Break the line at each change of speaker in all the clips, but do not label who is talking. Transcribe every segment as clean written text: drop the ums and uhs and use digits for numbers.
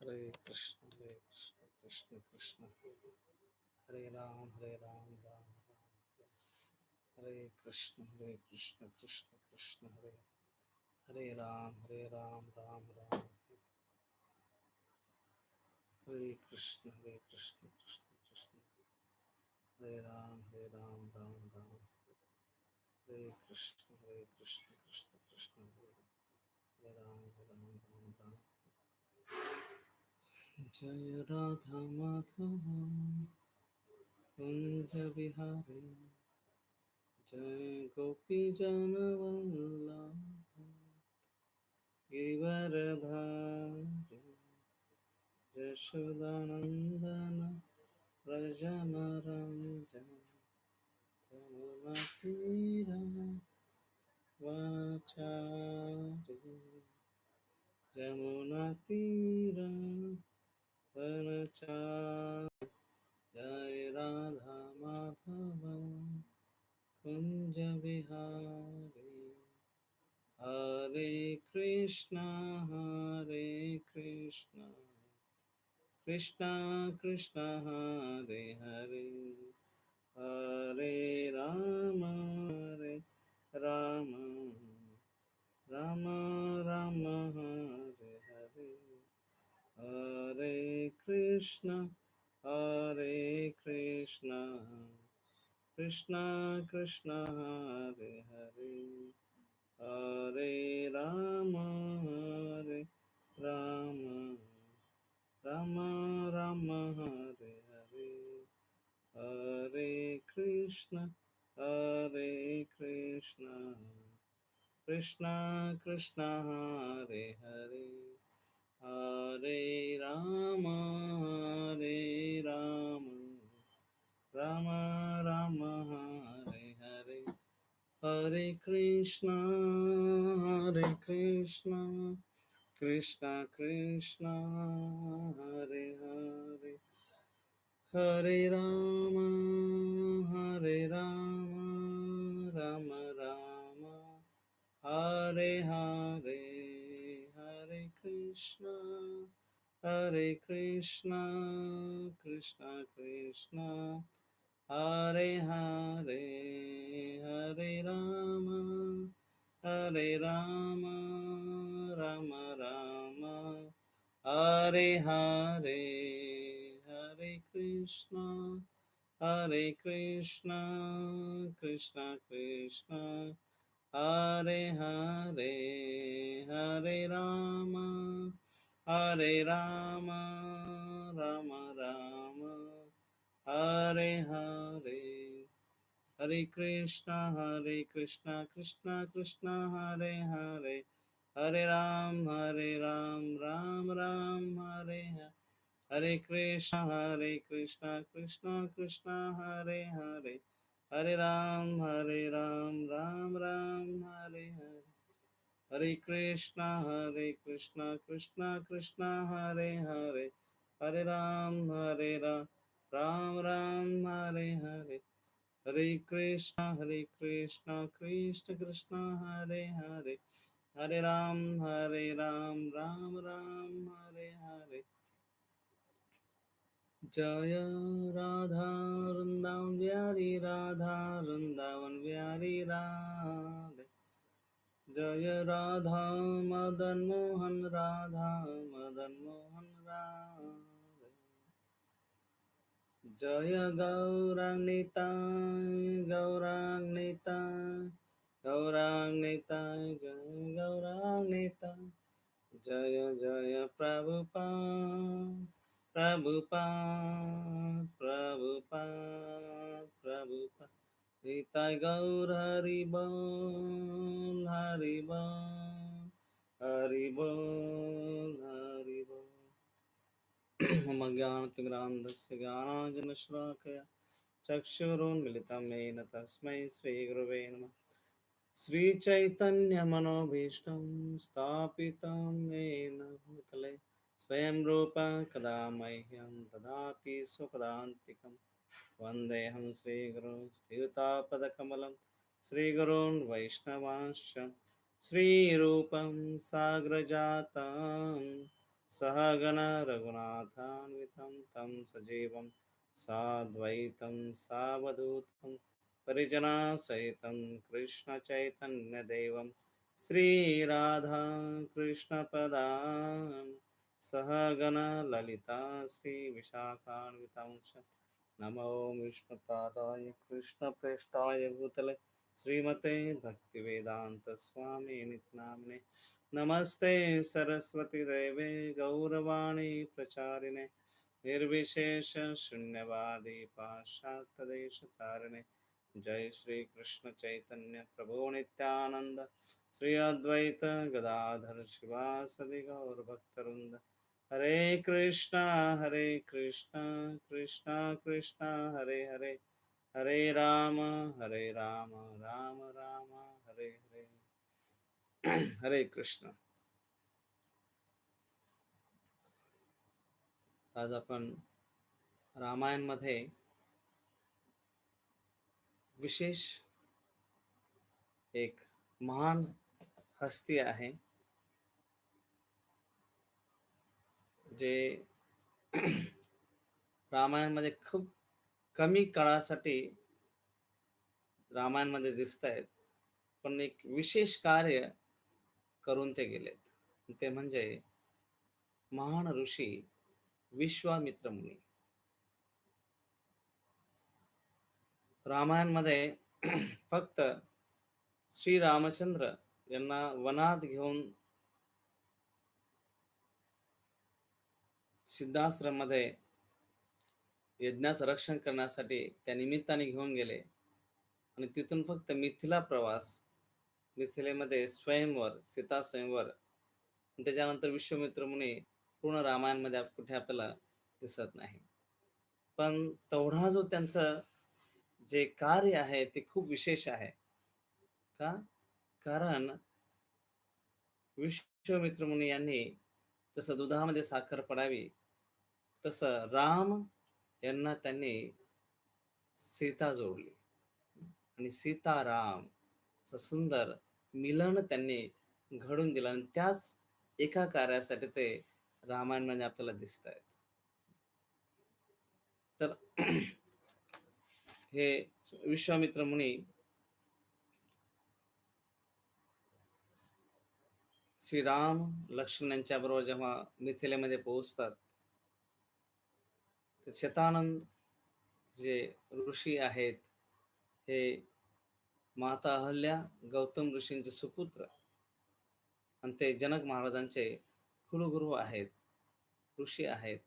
Hare Krishna, Krishna Krishna, Hare Ram, Ram Ram, Hare Krishna, Krishna Krishna, Hare Ram, Ram Ram, Hare Krishna, Krishna Krishna, Hare Ram, Ram Ram, Hare Krishna, Krishna Krishna, Hare Ram, Ram Ram. Jaya Radha Madhava Kunja Vihari Jai Gopi Jana Vallabha Givaradhari Yashodanandana Rajanaranjana Jamunatira Vachari Jamunatira Vanachari Jai Radha Madhava Kunja Vihari Hare Krishna, Krishna Krishna, Hare Hare, Hare Rama, Rama, Rama Rama, Hare Hare, Hare Krishna, Krishna Krishna, Hare Hare. Hare Rama, Rama, Rama Rama, Hare Hare, Hare Krishna, Krishna Krishna, Hare Hare, Hare Rama, Rama, Rama Rama, Hare Hare. Hare Krishna, Krishna Krishna, Hare Hare, Hare Rama, Rama Rama, Hare Hare, Hare Krishna, Krishna Krishna, Hare Hare, Hare Rama, Rama Rama, Hare Hare, Hare Krishna, Krishna Krishna, Hare Hare, Hare Rama, Rama Rama, Hare Hare, Hare Krishna, Krishna Krishna, Hare Hare, Hare Ram, Ram Ram, Hare Hare. Hare Krishna, Krishna Krishna, Hare Hare, Hare Ram, Ram Ram, Hare Hare. Hare Krishna, Krishna Krishna, Hare Hare, Hare Ram, Ram Ram, Hare Hare. Hare Krishna, Krishna Krishna, Hare Hare, Hare Ram, Ram Ram, Hare Hare. Jaya Radha Vrindavan Vyari Radha Vrindavan Vyari Radhe. Jaya Radha Madan Mohan Radha Madan Mohan Radhe. Jaya Gaurang Nitai Gaurang Nitai Gaurang Nitai Jaya Gaurang Nitai Jaya Jaya Prabhupada Prabhupada Nitai Gaur Haribol Haribol Haribol Haribol Mamagyanatimrandasya Gyananjanashrakaya Chakshurunmilitam Yena Tasmai Sri Guruve Namah Sri Chaitanya Manobhishtam Stapitam Yena Bhutale Swayam Rupa Kadamahyam Dadati Swapadantikam Vandeham Sri Guru Srivatapadakamalam Sri Gurun Vaishnavanscha Sri Rupam Sagrajatam सहगण रघुनाथान्वितं तं सजीवं साद्वैतं सावधूतं परिजनासहितं कृष्णचैतन्यदेवं श्रीराधा कृष्णपदां सहगण ललिता श्रीविशाखान्वितांश नमो विष्णुपादाय कृष्णप्रेष्ठाय भूतले श्रीमते भक्तिवेदांत स्वामी नित्यामिने नमस्ते सरस्वती देवे गौरवाणी प्रचारिणे निर्विशेष शून्यवादी पाश्चात्यदेश तारिणे जय श्री कृष्ण चैतन्य प्रभु नित्यानंद श्री अद्वैत गदाधर शिवासदि गौर भक्तवृंद हरे कृष्णा कृष्णा कृष्णा हरे हरे हरे राम राम राम हरे हरे हरे कृष्ण. आज आपण रामायणमध्ये विशेष एक महान हस्ती आहे जे रामायणमध्ये खूप कमी काळासाठी रामायणमध्ये दिसत आहेत, पण एक विशेष कार्य करून ते गेलेत. ते म्हणजे महान ऋषी विश्वामित्र मुनी. रामायणमध्ये फक्त श्री रामचंद्र यांना वनात घेऊन सिद्धाश्रममध्ये यज्ञाचं रक्षण करण्यासाठी त्या निमित्ताने घेऊन गेले आणि तिथून फक्त मिथिला प्रवास, मिथिलेमध्ये स्वयंवर, सीता स्वयंवर, त्याच्यानंतर विश्वामित्र मुनी पूर्ण रामायणमध्ये कुठे आपल्याला दिसत नाही. पण तेवढा जो त्यांचं जे कार्य आहे ते खूप विशेष आहे. का? कारण विश्वामित्र मुनी यांनी जसं दुधामध्ये साखर पडावी तसं राम यांना त्यांनी सीता जोडली आणि सीताराम असं सुंदर मिलन त्यांनी घडून दिलं आणि त्याच एका कार्यासाठी ते रामायणमध्ये आपल्याला दिसत आहेत. तर हे विश्वामित्र मुनी श्रीराम लक्ष्मण यांच्या बरोबर जेव्हा मिथिलेमध्ये पोहोचतात, शतानंद जे ऋषी आहेत हे माता अहल्या गौतम ऋषींचे सुपुत्र आणि ते जनक महाराजांचे कुलगुरू आहेत, ऋषी आहेत.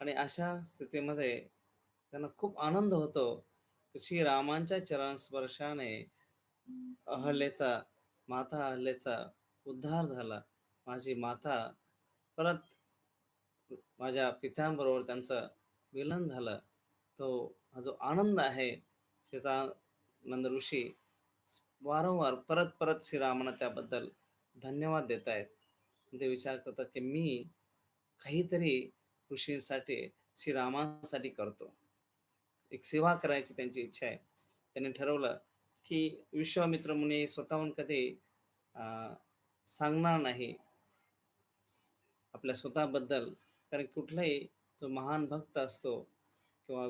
आणि अशा स्थितीमध्ये त्यांना खूप आनंद होतो की श्रीरामांच्या चरण स्पर्शाने अहल्येचा, माता अहल्येचा उद्धार झाला. माझी माता परत माझ्या पित्यांबरोबर त्यांचं मिलन झालं. तो हा जो आनंद आहे, श्वेतानंद ऋषी वारंवार परत परत श्रीरामांना त्याबद्दल धन्यवाद देत आहेत. ते विचार करतात की मी काहीतरी ऋषींसाठी, श्रीरामांसाठी करतो. एक सेवा करायची त्यांची इच्छा आहे. त्यांनी ठरवलं की विश्वामित्र मुनी स्वतःहून कधी सांगणार नाही आपल्या स्वतःबद्दल, कारण कुठलाही जो महान भक्त असतो किंवा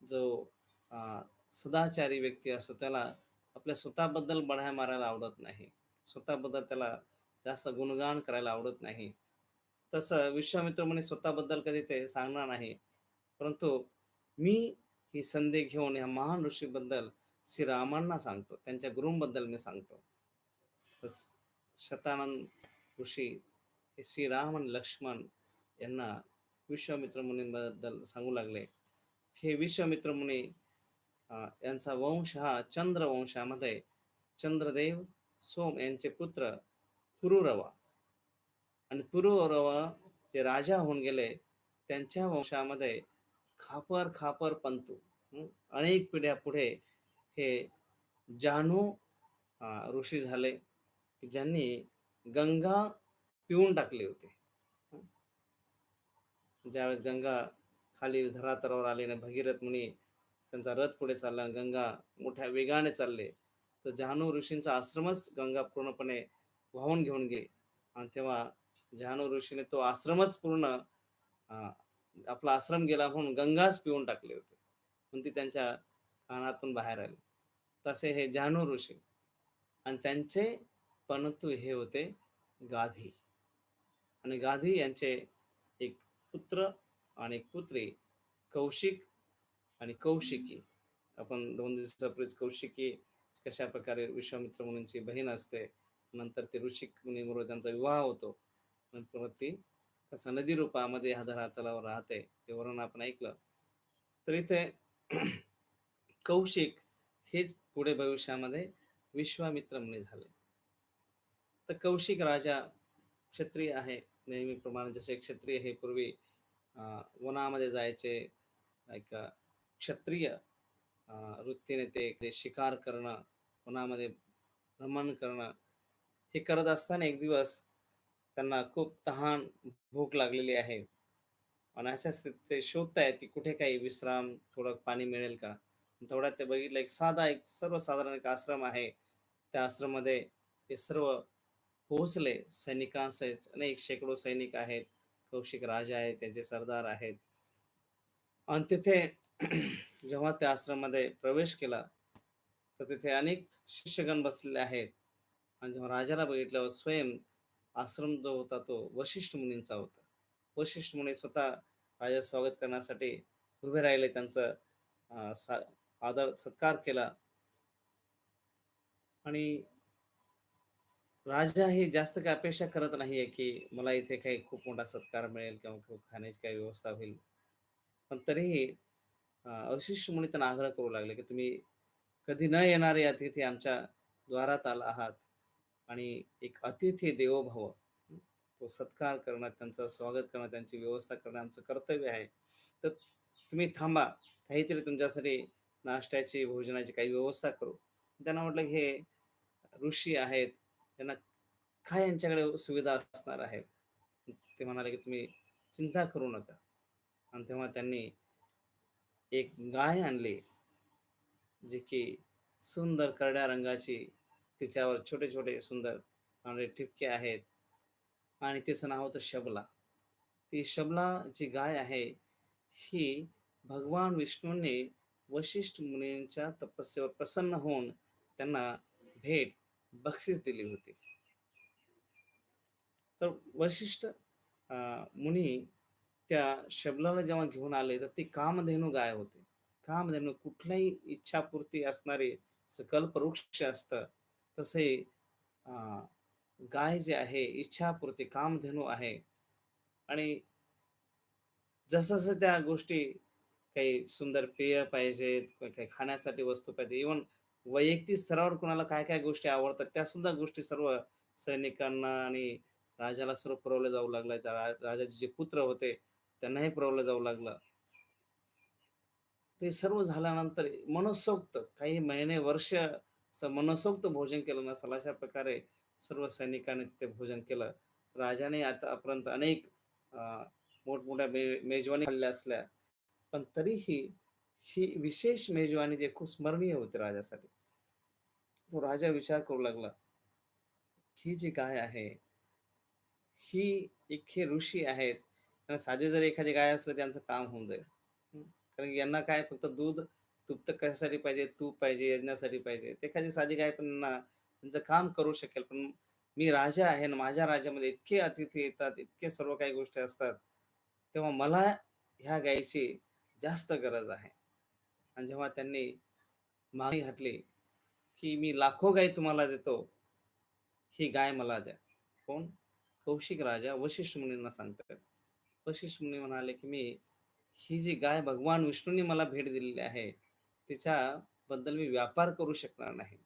जो सदाचारी व्यक्ती असतो त्याला आपल्या स्वतःबद्दल बढाया मारायला आवडत नाही, स्वतःबद्दल त्याला जास्त गुणगान करायला आवडत नाही. तसं विश्वामित्र मुनी स्वतःबद्दल कधी ते सांगणार नाही, परंतु मी ही संधी घेऊन या महान ऋषीबद्दल श्रीरामांना सांगतो, त्यांच्या गुरूंबद्दल मी सांगतो. शतानंद ऋषी हे श्रीराम आणि लक्ष्मण यांना विश्वामित्र मुनींबद्दल सांगू लागले. हे विश्वामित्र मुनी यांचा वंश हा चंद्रवंशामध्ये चंद्रदेव सोम यांचे पुत्र पुरुरवा आणि पुरुरवा जे राजा होऊन गेले त्यांच्या वंशामध्ये खापर खापर पंतू अनेक पिढ्या पुढे हे जानू ऋषी झाले ज्यांनी गंगा पिऊन टाकले होते. ज्यावेळेस गंगा खाली धरातरावर आली आणि भगीरथ मुनी त्यांचा रथ पुढे चालला, गंगा मोठ्या वेगाने चालले, तर जानू ऋषींचा आश्रमच गंगा पूर्णपणे वाहून घेऊन गेली. आणि तेव्हा जानू ऋषीने तो आश्रमच पूर्ण अ, आपला आश्रम गेला म्हणून गंगाच पिऊन टाकले होते. पण ती त्यांच्या कानातून बाहेर आली. तसे हे जानू ऋषी आणि त्यांचे परंतु हे होते गाधी. आणि गाधी यांचे एक पुत्र आणि एक पुत्री, कौशिक आणि कौशिकी. आपण 2 दिवसापूर्वीच कौशिकी कशा प्रकारे विश्वामित्र मुनींची बहीण असते, नंतर ते ऋषिक मुनीबरोबर त्यांचा विवाह होतो. नंतर ती कसं नदी रूपामध्ये ह्या धरातलावर राहते, ते वर्णन आपण ऐकलं. तर इथे कौशिक हेच पुढे भविष्यामध्ये विश्वामित्र मुनी झाले. तर कौशिक राजा क्षत्रिय आहे. नेहमीप्रमाणे जसे क्षत्रिय हे पूर्वी वनामध्ये जायचे, एक क्षत्रिय वृत्तीने ते शिकार करणं, वनामध्ये भ्रमण करणं, हे करत असताना एक दिवस त्यांना खूप तहान, भूक लागलेली आहे आणि अशा स्थितीत ते शोधतायत की कुठे काही विश्राम, थोडं पाणी मिळेल का? तेवढ्यात ते बघितलं एक साधा, एक सर्वसाधारण एक आश्रम आहे. त्या आश्रममध्ये ते सर्व पोहोचले. सैनिकांसहित अनेक शेकडो सैनिक आहेत. कौशिक राजा आहेत, त्यांचे सरदार आहेत. आणि तिथे जेव्हा त्या आश्रममध्ये प्रवेश केला, तर तिथे अनेक शिष्यगण बसलेले आहेत. आणि जेव्हा राजाला बघितल्यावर स्वयं आश्रम जो होता तो वशिष्ठ मुनींचा होता. वशिष्ठ मुनी स्वतः राजाचं स्वागत करण्यासाठी उभे राहिले. त्यांचं अ, सा आदर सत्कार केला आणि राजा ही जास्त काही अपेक्षा करत नाहीये, की मला इथे काही खूप मोठा सत्कार मिळेल किंवा खूप खाण्याची काही व्यवस्था होईल. पण तरीही वशिष्ठ मुनी त्यांना आग्रह करू लागले, की तुम्ही कधी न येणारे अतिथी आमच्या द्वारात आला आहात आणि एक अतिथी देवो भव. तो सत्कार करणं, त्यांचं स्वागत करणं, त्यांची व्यवस्था करणं आमचं कर्तव्य आहे. तर तुम्ही थांबा, काहीतरी तुमच्यासाठी नाश्त्याची, भोजनाची काही व्यवस्था करू. त्यांना म्हटलं, की हे ऋषी आहेत, त्यांना काय यांच्याकडे सुविधा असणार आहेत? ते म्हणाले, की तुम्ही चिंता करू नका. आणि तेव्हा त्यांनी एक गाय आणली, जी की सुंदर करड्या रंगाची, तिच्यावर छोटे-छोटे सुंदर पांढरे ठिपके आहेत आणि तिचं नाव होतं शबला. ती शबला जी गाय आहे, ही भगवान विष्णूंनी वशिष्ठ मुनींच्या तपस्येवर प्रसन्न होऊन त्यांना भेट, बक्षीस दिली होती. तर वशिष्ठ मुनी त्या शबलाला जेव्हा घेऊन आले, तर ती कामधेनू गाय होती. कामधेनू कुठल्याही इच्छापूर्ती असणारे जसं कल्पवृक्ष असतं, तसे अ, गाय जी आहे इच्छापूर्ती कामधेनू आहे आणि जसं-जसं त्या गोष्टी काही सुंदर पेय पाहिजेत, काही खाण्यासाठी वस्तू पाहिजे, इव्हन वैयक्तिक स्तरावर कोणाला काय-काय गोष्टी आवडतात, त्यासुद्धा गोष्टी सर्व सैनिकांना आणि राजाला सर्व पुरवल्या जाऊ लागल्या. त्या राजाचे जे पुत्र होते, त्यांनाही पुरवलं जाऊ लागलं. ते सर्व झाल्यानंतर मनसोक्त काही महिने, वर्ष असं मनसोक्त भोजन केलं नसेल, अशा प्रकारे सर्व सैनिकांनी तिथे भोजन केलं. राजाने आतापर्यंत अनेक अ, मोठमोठ्या मेजवानी खाल्ल्या असल्या, पण तरीही ही विशेष मेजवानी जी खूप स्मरणीय होती राजासाठी. तो राजा विचार करू लागला, ही जी गाय आहे, ही एक हे ऋषी आहेत. साधी जर एखादी गाय असलं त्यांचं काम होऊन जाईल. हं. कारण की यांना काय फक्त दूध, तूप तर कशासाठी पाहिजे? तूप पाहिजे, यज्ञासाठी पाहिजे. तर एखादी साधी गाय पण ना त्यांचं काम करू शकेल. पण मी राजा आहे आणि माझ्या राज्यामध्ये इतके अतिथी येतात, इतके सर्व काही गोष्टी असतात. तेव्हा मला ह्या गायीची जास्त गरज आहे. आणि जेव्हा त्यांनी मागणी घातली, की "मी लाखो गायी तुम्हाला देतो, ही गाय मला द्या." कोण? कौशिक राजा वशिष्ठ मुनींना सांगतात. वशिष्ठ मुनी म्हणाले, की "मी ही जी गाय भगवान विष्णूंनी मला भेट दिलेली आहे, तिच्याबद्दल मी व्यापार करू शकणार नाही."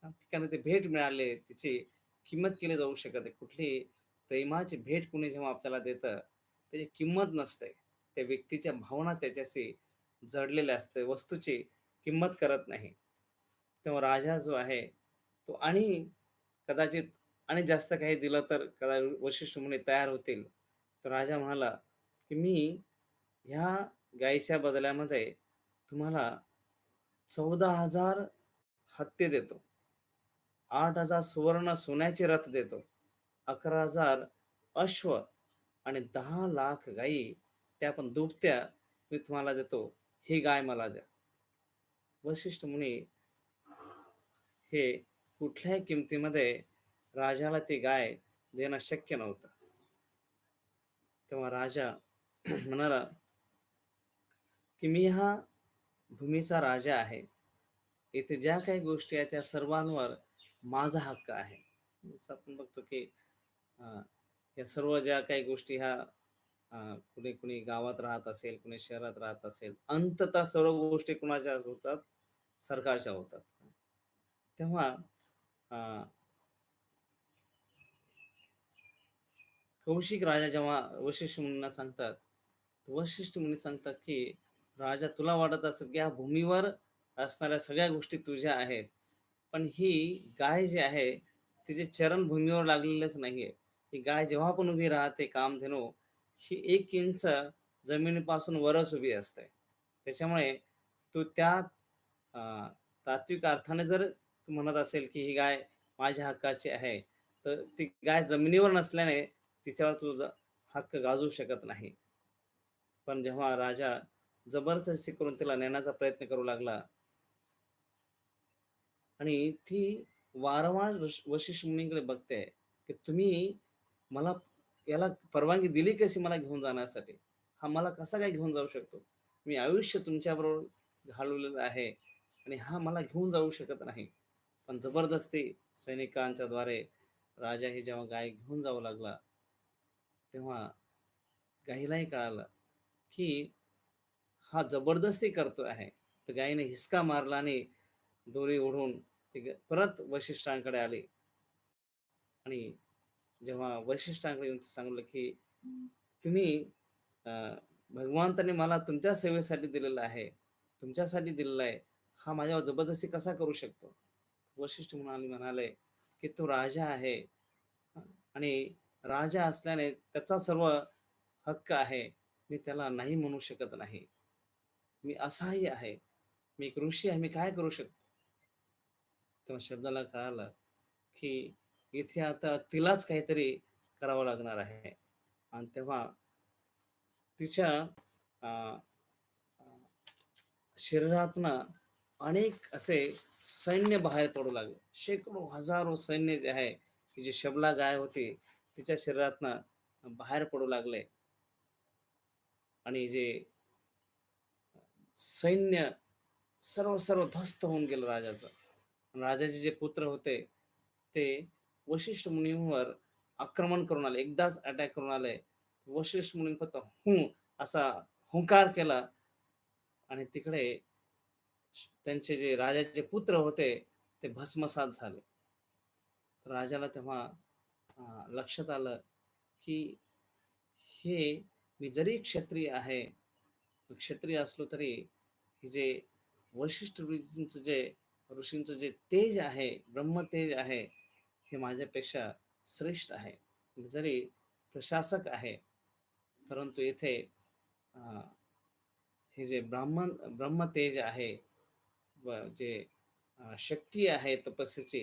कारण ते भेट मिळाले, तिची किंमत केली जाऊ शकत नाही. कुठलीही प्रेमाची भेट कुणी जेव्हा आपल्याला देतं, त्याची किंमत नसते. त्या व्यक्तीच्या भावना त्याच्याशी जडलेल्या असते. वस्तूची किंमत करत नाही. तेव्हा राजा जो आहे, तो आणि कदाचित आणि जास्त काही दिलं तर वशिष्ठ मुनी तयार होतील. तर राजा म्हणाला, की "मी ह्या गायीच्या बदल्यामध्ये तुम्हाला 14,000 हत्ती देतो. 8,000 सुवर्ण सोन्याचे रथ देतो. 11,000 अश्व आणि 10 लाख गायी, त्या पण दुभत्या, मी तुम्हाला देतो, ही गाय मला द्या. वशिष्ठ मुनी हे कुठल्याही किमतीमध्ये राजाला ती गाय देणं शक्य नव्हतं. तेव्हा राजा म्हणाला की मी हा भूमीचा राजा आहे. इथे ज्या काही गोष्टी आहेत त्या सर्वांवर माझा हक्क आहे. जसं आपण बघतो की अ, या सर्व ज्या काही गोष्टी ह्या कुणी कुणी गावात राहत असेल, कुणी शहरात राहत असेल, अंततः सर्व गोष्टी कुणाच्या होतात? सरकारच्या होतात. तेव्हा अ, कौशिक राजा जेव्हा वशिष्ठ मुनींना सांगतात, वशिष्ठ मुनी सांगतात की राजा, तुला वाटत असेल की या भूमीवर असणाऱ्या सगळ्या गोष्टी तुझ्या आहेत, पण ही गाय जी आहे तिचे चरण भूमीवर लागलेलेच नाहीये. ही गाय जेव्हा पण उभी राहते कामधेनू, ही 1 इंच जमिनीपासून वरच उभी असते. त्याच्यामुळे तू त्या अ, तात्विक अर्थाने जर तू म्हणत असेल की ही गाय माझ्या हक्काची आहे, तर ती गाय जमिनीवर नसल्याने तिच्यावर तुझा हक्क गाजवू शकत नाही. पण जेव्हा राजा जबरदस्ती करून तिला नेण्याचा प्रयत्न करू लागला आणि ती वारंवार वशिष्ठ मुनींकडे बघते की तुम्ही मला याला परवानगी दिली कशी मला घेऊन जाण्यासाठी? हा मला कसा काय घेऊन जाऊ शकतो? मी आयुष्य तुमच्याबरोबर घालवलेलं आहे आणि हा मला घेऊन जाऊ शकत नाही. पण जबरदस्ती सैनिकांच्या द्वारे राजा ही जेव्हा गाय घेऊन जाऊ लागला, तेव्हा गाईलाही कळालं की हा जबरदस्ती करतो आहे. तर गायीने हिसका मारला आणि दोरी ओढून ती परत वशिष्ठांकडे आली आणि जेव्हा वशिष्ठांकडे येऊन सांगितलं की तुम्ही अ, भगवंताने मला तुमच्या सेवेसाठी दिलेला आहे, तुमच्यासाठी दिलेला आहे, हा माझ्यावर जबरदस्ती कसा करू शकतो? वशिष्ठ म्हणाले की तो राजा आहे आणि राजा असल्याने त्याचा सर्व हक्क आहे. मी त्याला नाही म्हणू शकत नाही. मी असहाय्य आहे. मी एक ऋषी आहे. मी काय करू शकतो? तेव्हा शब्दाला कळालं की इथे आता तिलाच काहीतरी करावं लागणार आहे. आणि तेव्हा तिच्या अ, अ, शरीरातनं अनेक असे सैन्य बाहेर पडू लागले. शेकडो, हजारो सैन्य जे आहे, की जी शबला गाय होती, तिच्या शरीरातनं बाहेर पडू लागले आणि जे सैन्य सर्व ध्वस्त होऊन गेलं राजाचं. राजाचे जे पुत्र होते, ते वशिष्ठ मुनींवर आक्रमण करून आले. एकदाच अटॅक करून आले. वशिष्ठ मुनी फक्त "हू" असा हुंकार केला आणि तिकडे त्यांचे जे राजाचे पुत्र होते, ते भस्मसात झाले. राजाला तेव्हा लक्षात आलं, की हे मी जरी क्षत्रिय आहे, क्षत्रिय असलो तरी हे जे वशिष्ठ ऋषींचं जे तेज आहे, ब्रह्मतेज आहे, हे माझ्यापेक्षा श्रेष्ठ आहे. मी जरी प्रशासक आहे, परंतु येथे अ, हे जे ब्रह्मतेज आहे व जे शक्ती आहे तपस्येची,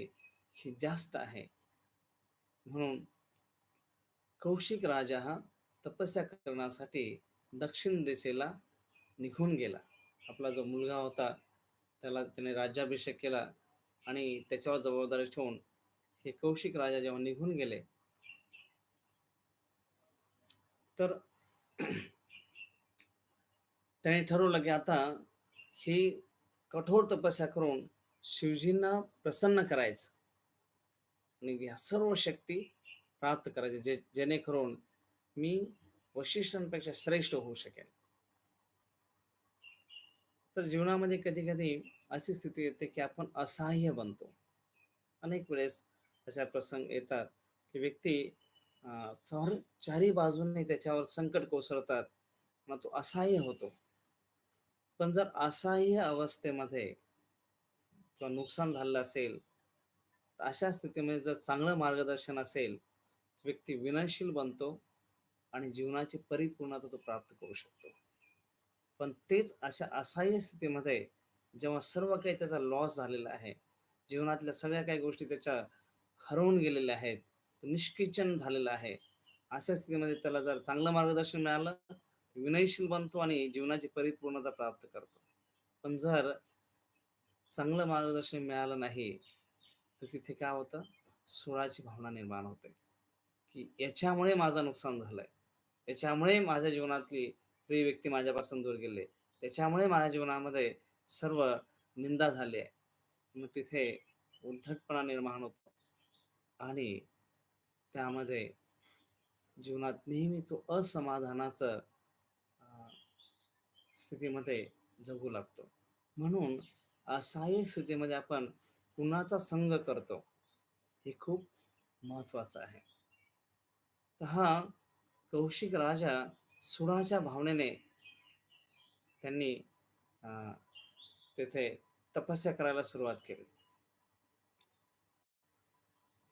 ही जास्त आहे. म्हणून कौशिक राजा हा तपस्या करण्यासाठी दक्षिण दिशेला निघून गेला. आपला जो मुलगा होता त्याला त्याने राज्याभिषेक केला आणि त्याच्यावर जबाबदारी ठेवून हे कौशिक राजा जेव्हा निघून गेले, तर त्याने ठरवलं की आता ही कठोर तपस्या करून शिवजींना प्रसन्न करायचं आणि ह्या सर्व शक्ती प्राप्त करायचे जेणेकरून मी वशिष्ठांपेक्षा श्रेष्ठ होऊ शकेल. तर जीवनामध्ये कधी-कधी अशी स्थिती येते, की आपण असहाय्य बनतो. अनेक वेळेस अशा प्रसंग येतात, की व्यक्ती चारही बाजूंनी त्याच्यावर संकट कोसळतात. मग तो असहाय्य होतो. पण जर असहाय्य अवस्थेमध्ये किंवा नुकसान झालेलं असेल, तर अशा स्थितीमध्ये जर चांगलं मार्गदर्शन असेल, व्यक्ती विनयशील बनतो आणि जीवनाची परिपूर्णता तो प्राप्त करू शकतो. पण तेच अशा असहाय्य स्थितीमध्ये जेव्हा सर्व काही त्याचा लॉस झालेला आहे, जीवनातल्या सगळ्या काही गोष्टी त्याच्या हरवून गेलेल्या आहेत, तो निष्किंचन झालेला आहे, अशा स्थितीमध्ये त्याला जर चांगलं मार्गदर्शन मिळालं, विनयशील बनतो आणि जीवनाची परिपूर्णता प्राप्त करतो. पण जर चांगलं मार्गदर्शन मिळालं नाही, तर तिथे काय होतं, सुळाची भावना निर्माण होते, की याच्यामुळे माझं नुकसान झालंय. याच्यामुळे माझ्या जीवनातली प्रिय व्यक्ती माझ्यापासून दूर गेले. त्याच्यामुळे माझ्या जीवनामध्ये सर्व निंदा झाली आहे. मग तिथे उद्धटपणा निर्माण होतो आणि त्यामध्ये जीवनात नेहमी तो असमाधानाचं अ, स्थितीमध्ये जगू लागतो. म्हणून अशाही स्थितीमध्ये आपण कुणाचा संग करतो, हे खूप महत्वाचं आहे. तर हा कौशिक राजा सुडाच्या भावनेने त्यांनी अ, तेथे तपस्या करायला सुरुवात केली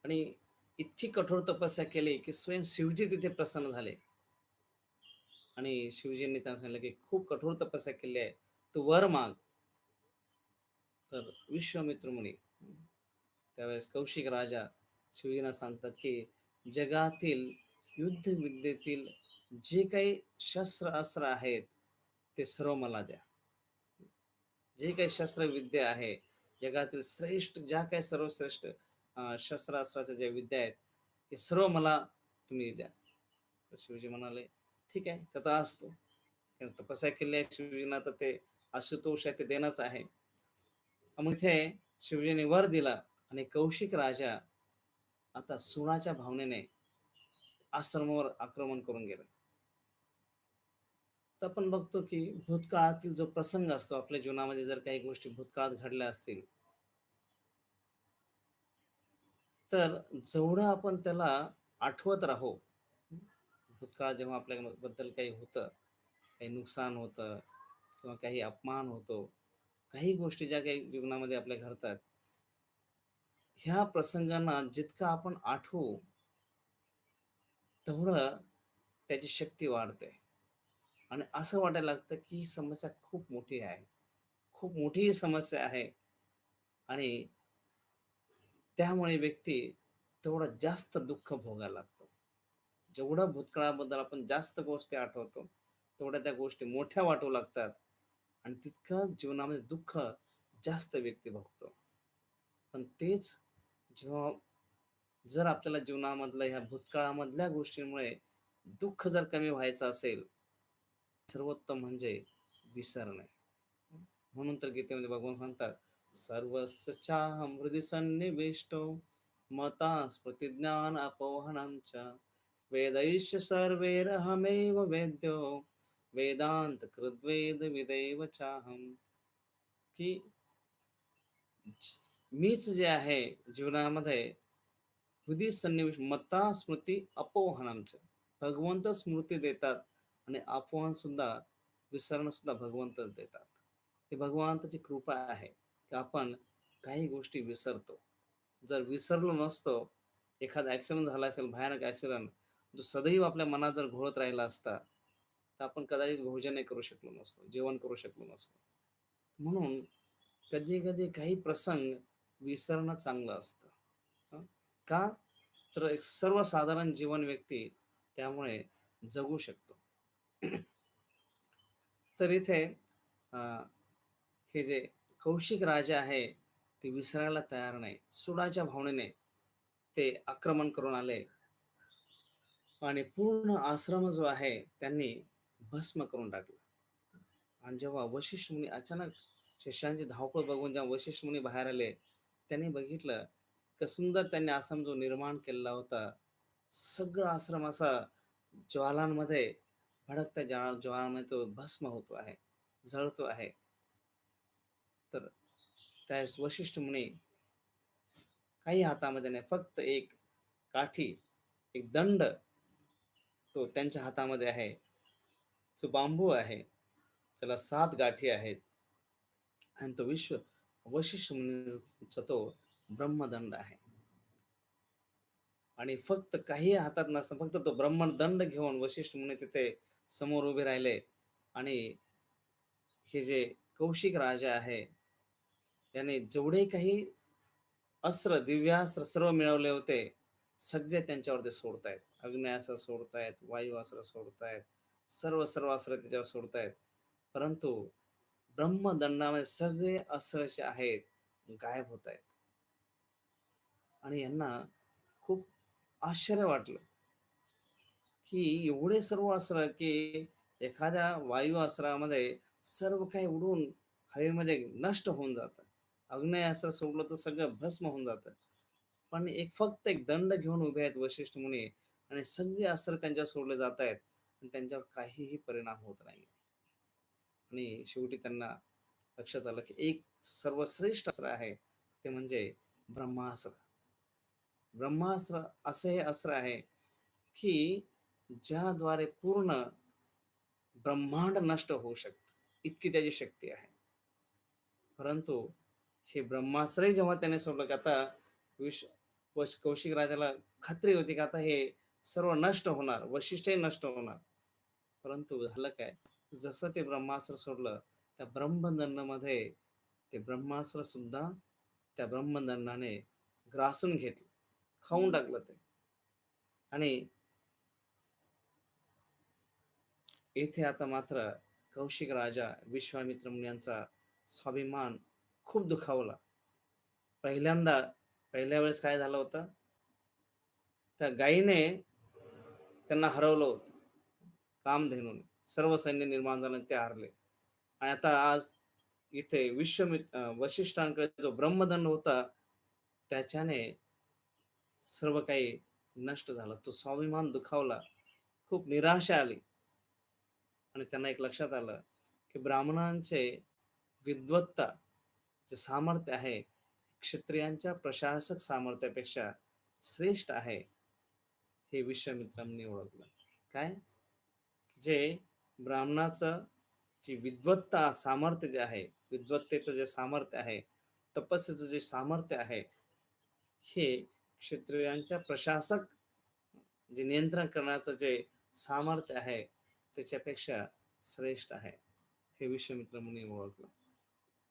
आणि इतकी कठोर तपस्या केली, की स्वयं शिवजी तिथे प्रसन्न झाले आणि शिवजींनी त्यांना सांगितलं, की खूप कठोर तपस्या केली आहे. तू वर माग. तर विश्वामित्र मुनी त्यावेळेस कौशिक राजा शिवजींना सांगतात, की जगातील युद्धविद्येतील जे काही शस्त्र अस्त्र आहेत, ते सर्व मला द्या. जे काही शस्त्रविद्या आहे, जगातील श्रेष्ठ ज्या काही सर्वश्रेष्ठ शस्त्रास्त्राच्या ज्या विद्या आहेत, हे सर्व मला तुम्ही द्या. तर शिवजी म्हणाले, "ठीक आहे, तथास्तु." कारण तपस्या केली आहे शिवजींना, तर ते आशुतोष आहे ते देणंच आहे. मग इथे शिवजीने वर दिला आणि कौशिक राजा आता सुळाच्या भावनेने आश्रमावर आक्रमण करून गेला. तर आपण बघतो की भूतकाळातील जो प्रसंग असतो आपल्या जीवनामध्ये, जर काही गोष्टी भूतकाळात घडल्या असतील, तर जेवढं आपण त्याला आठवत राहू, भूतकाळात जेव्हा आपल्याबद्दल काही होतं, काही नुकसान होतं किंवा काही अपमान होतो, काही गोष्टी ज्या काही जीवनामध्ये आपल्या घडतात, ह्या प्रसंगांना जितकं आपण आठवू, तेवढं त्याची शक्ती वाढते आणि असं वाटायला लागतं की ही समस्या खूप मोठी आहे. खूप मोठी ही समस्या आहे आणि त्यामुळे व्यक्ती तेवढं जास्त दुःख भोगायला लागतो. जेवढं भूतकाळाबद्दल आपण जास्त गोष्टी आठवतो, तेवढ्या त्या गोष्टी मोठ्या वाटू लागतात आणि तितकं जीवनामध्ये दुःख जास्त व्यक्ती भोगतो. पण तेच जेव्हा जर आपल्याला जीवनामधल्या ह्या भूतकाळामधल्या गोष्टींमुळे दुःख जर कमी व्हायचं असेल, सर्वोत्तम म्हणजे विसरणे. म्हणून तर गीतेमध्ये भगवान सांगतात, सर्वस्य चाहं हृदि सन्निविष्टो मता स्मृतिज्ञान अपोहनं च वेदैश्च सर्वैरहमेव वेद्यो वेदांत कृद्वेद विदैव चाहम. की मीच जे आहे जीवनामध्ये हृदय सन्निवेश मता स्मृती अपोहनांच, भगवंत स्मृती देतात आणि अपोहन सुद्धा, विसरणं सुद्धा भगवंतच देतात. ही भगवंताची कृपा आहे की आपण काही गोष्टी विसरतो. जर विसरलो नसतो, एखादा ॲक्सिडेंट झाला असेल, भयानक ॲक्सिडेंट, जो सदैव आपल्या मनात जर घोळत राहिला असता, तर आपण कदाचित भोजनही करू शकलो नसतो, जेवण करू शकलो नसतो. म्हणून कधी-कधी काही प्रसंग विसरणं चांगलं असतं. हं. का? तर एक सर्वसाधारण जीवन व्यक्ती त्यामुळे जगू शकतो. तर इथे अ, हे जे कौशिक राजा आहे, ते विसरायला तयार नाही. सुडाच्या भावनेने ते आक्रमण करून आले आणि पूर्ण आश्रम जो आहे त्यांनी भस्म करून टाकला. आणि जेव्हा वशिष्ठ मुनी अचानक शिष्यांची धावपळ बघून जेव्हा वशिष्ठ मुनी बाहेर आले, त्यांनी बघितलं की सुंदर त्यांनी आश्रम जो निर्माण केलेला होता, सगळा आश्रम असा ज्वालांमध्ये, भडकत्या ज्वालांमध्ये तो भस्म होतो आहे, जळतो आहे. तर त्यावेळेस वशिष्ठ मुनी काही हातामध्ये नाही, फक्त एक काठी, एक दंड, तो त्यांच्या हातामध्ये आहे. जो बांबू आहे, त्याला 7 गाठी आहेत आणि तो वशिष्ठ मुनीचा तो ब्रह्मदंड आहे. आणि फक्त काही हातात नसतं, फक्त तो ब्रह्मदंड घेऊन वशिष्ठ मुनी तिथे समोर उभे राहिले आणि हे जे कौशिक राजा आहे, त्याने जेवढे काही अस्त्र, दिव्यास्त्र सर्व मिळवले होते, सगळे त्यांच्यावर ते सोडतायत अग्न्यास्त्र सोडतायत, वायू अस्त्र सोडतायत, सर्व सर्व अस्त्र त्याच्यावर सोडतायत. परंतु ब्रह्मदंडामध्ये सगळे अस्त्र जे आहेत गायब होत आहेत. आणि यांना खूप आश्चर्य वाटलं, की एवढे सर्व अस्त्र, की एखाद्या वायू अस्त्रामध्ये सर्व काही उडून हवेमध्ये नष्ट होऊन जातं. आग्नेयास्त्र सोडलं तर सगळं भस्म होऊन जातं. पण फक्त एक दंड घेऊन उभे आहेत वशिष्ठ मुनी आणि सगळे अस्त्र त्यांच्यावर सोडले जात आहेत आणि त्यांच्यावर काहीही परिणाम होत नाही. आणि शेवटी त्यांना लक्षात आलं, की एक सर्वश्रेष्ठ अस्त्र आहे, ते म्हणजे ब्रह्मास्त्र. ब्रह्मास्त्र असे हे अस्त्र आहे, की ज्याद्वारे पूर्ण ब्रह्मांड नष्ट होऊ शकतं, इतकी त्याची शक्ती आहे. परंतु हे ब्रह्मास्त्रही जेव्हा त्याने सोडलं, की आता कौशिक राजाला खात्री होती, की आता हे सर्व नष्ट होणार, वशिष्ठही नष्ट होणार. परंतु झालं काय, जसं ते ब्रह्मास्त्र सोडलं, त्या ब्रह्मदंडामध्ये ते ब्रह्मास्त्र सुद्धा त्या ब्रह्मदंडाने ग्रासून घेतलं, खाऊन टाकलं ते. आणि येथे आता मात्र कौशिक राजा विश्वामित्र मुनी यांचा स्वाभिमान खूप दुखावला. पहिल्यांदा पहिल्या वेळेस काय झालं होतं, त्या गायीने त्यांना हरवलं होतं. कामधेनूने सर्व सैन्य निर्माण झालं ते हारले. आणि आता आज इथे वशिष्ठांकडे जो ब्रह्मदंड होता, त्याच्याने सर्व काही नष्ट झालं. तो स्वाभिमान दुखावला, खूप निराशा आली. आणि त्यांना एक लक्षात आलं, की ब्राह्मणांचे विद्वत्ता जे सामर्थ्य आहे, क्षत्रियांच्या प्रशासक सामर्थ्यापेक्षा श्रेष्ठ आहे, हे विश्वामित्रांनी ओळखलं. काय? जे ब्राह्मणाचं जी विद्वत्ता सामर्थ्य जे आहे, विद्वत्तेचं जे सामर्थ्य आहे, तपस्येचं जे सामर्थ्य आहे, हे क्षत्रियांच्या प्रशासक जे नियंत्रण करण्याचं जे सामर्थ्य आहे, त्याच्यापेक्षा श्रेष्ठ आहे, हे विश्वामित्र मुनी ओळखलं.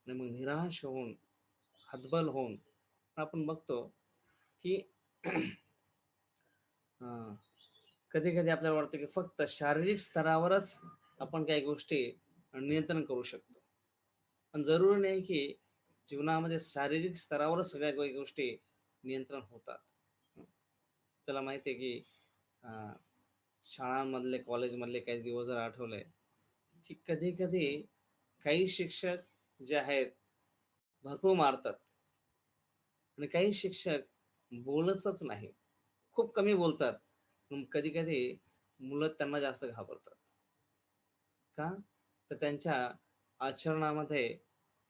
आणि मग निराश होऊन, हतबल होऊन आपण बघतो, की कधी कधी आपल्याला वाटतं, की फक्त शारीरिक स्तरावरच आपण काही गोष्टी नियंत्रण करू शकतो. पण जरुरी नाही, की जीवनामध्ये शारीरिक स्तरावरच सगळ्या काही गोष्टी नियंत्रण होतात. त्याला माहिती आहे, की अं, शाळांमधले, कॉलेजमधले काही दिवस जर आठवले, की कधी कधी काही शिक्षक जे आहेत भरपूर मारतात आणि काही शिक्षक बोलतच नाही, खूप कमी बोलतात. कधी कधी मुलं त्यांना जास्त घाबरतात. का? तर त्यांच्या आचरणामध्ये,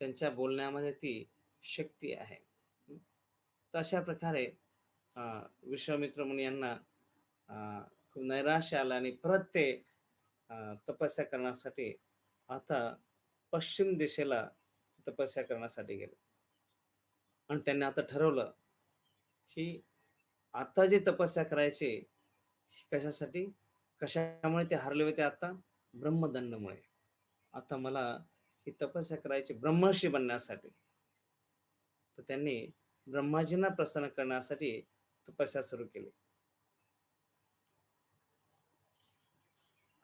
त्यांच्या बोलण्यामध्ये ती शक्ती आहे. तर अशा प्रकारे विश्वामित्र मुनी यांना खूप नैराश्य आलं आणि परत ते तपस्या करण्यासाठी आता पश्चिम दिशेला तपस्या करण्यासाठी गेले. आणि त्यांनी आता ठरवलं, की आता जी तपस्या करायची, कशासाठी, कशामुळे ते हरले होते आता? ब्रह्मदंडमुळे. आता मला ही तपस्या करायची ब्रह्मर्षी बनण्यासाठी. तर त्यांनी ब्रह्माजींना प्रसन्न करण्यासाठी तपस्या सुरू केली.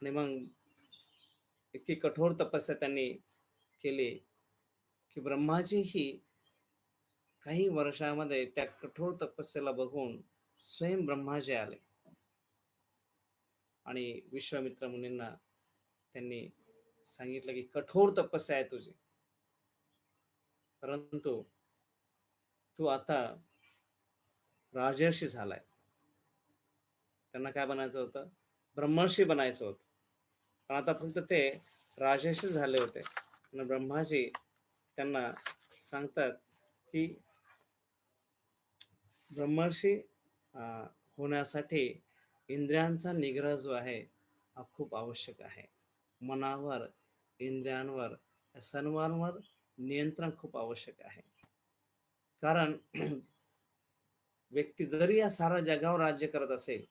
आणि मग इतकी कठोर तपस्या त्यांनी केली, की ब्रह्माजी ही काही वर्षामध्ये त्या कठोर तपस्येला बघून स्वयं ब्रह्माजी आले आणि विश्वामित्र मुनींना त्यांनी सांगितलं, की कठोर तपस्या आहे तुझी, परंतु तू आता राजर्षी झालाय. त्यांना काय बनायचं होतं? ब्रह्मर्षी बनायचं होतं. पण आता फक्त ते राजर्षी झाले होते आणि ब्रह्माजी त्यांना सांगतात, की ब्रह्मर्षी होण्यासाठी इंद्रियांचा निग्रह जो आहे हा खूप आवश्यक आहे. मनावर, इंद्रियांवर, या सर्वांवर नियंत्रण खूप आवश्यक आहे. कारण व्यक्ती जरी या साऱ्या जगावर राज्य करत असेल,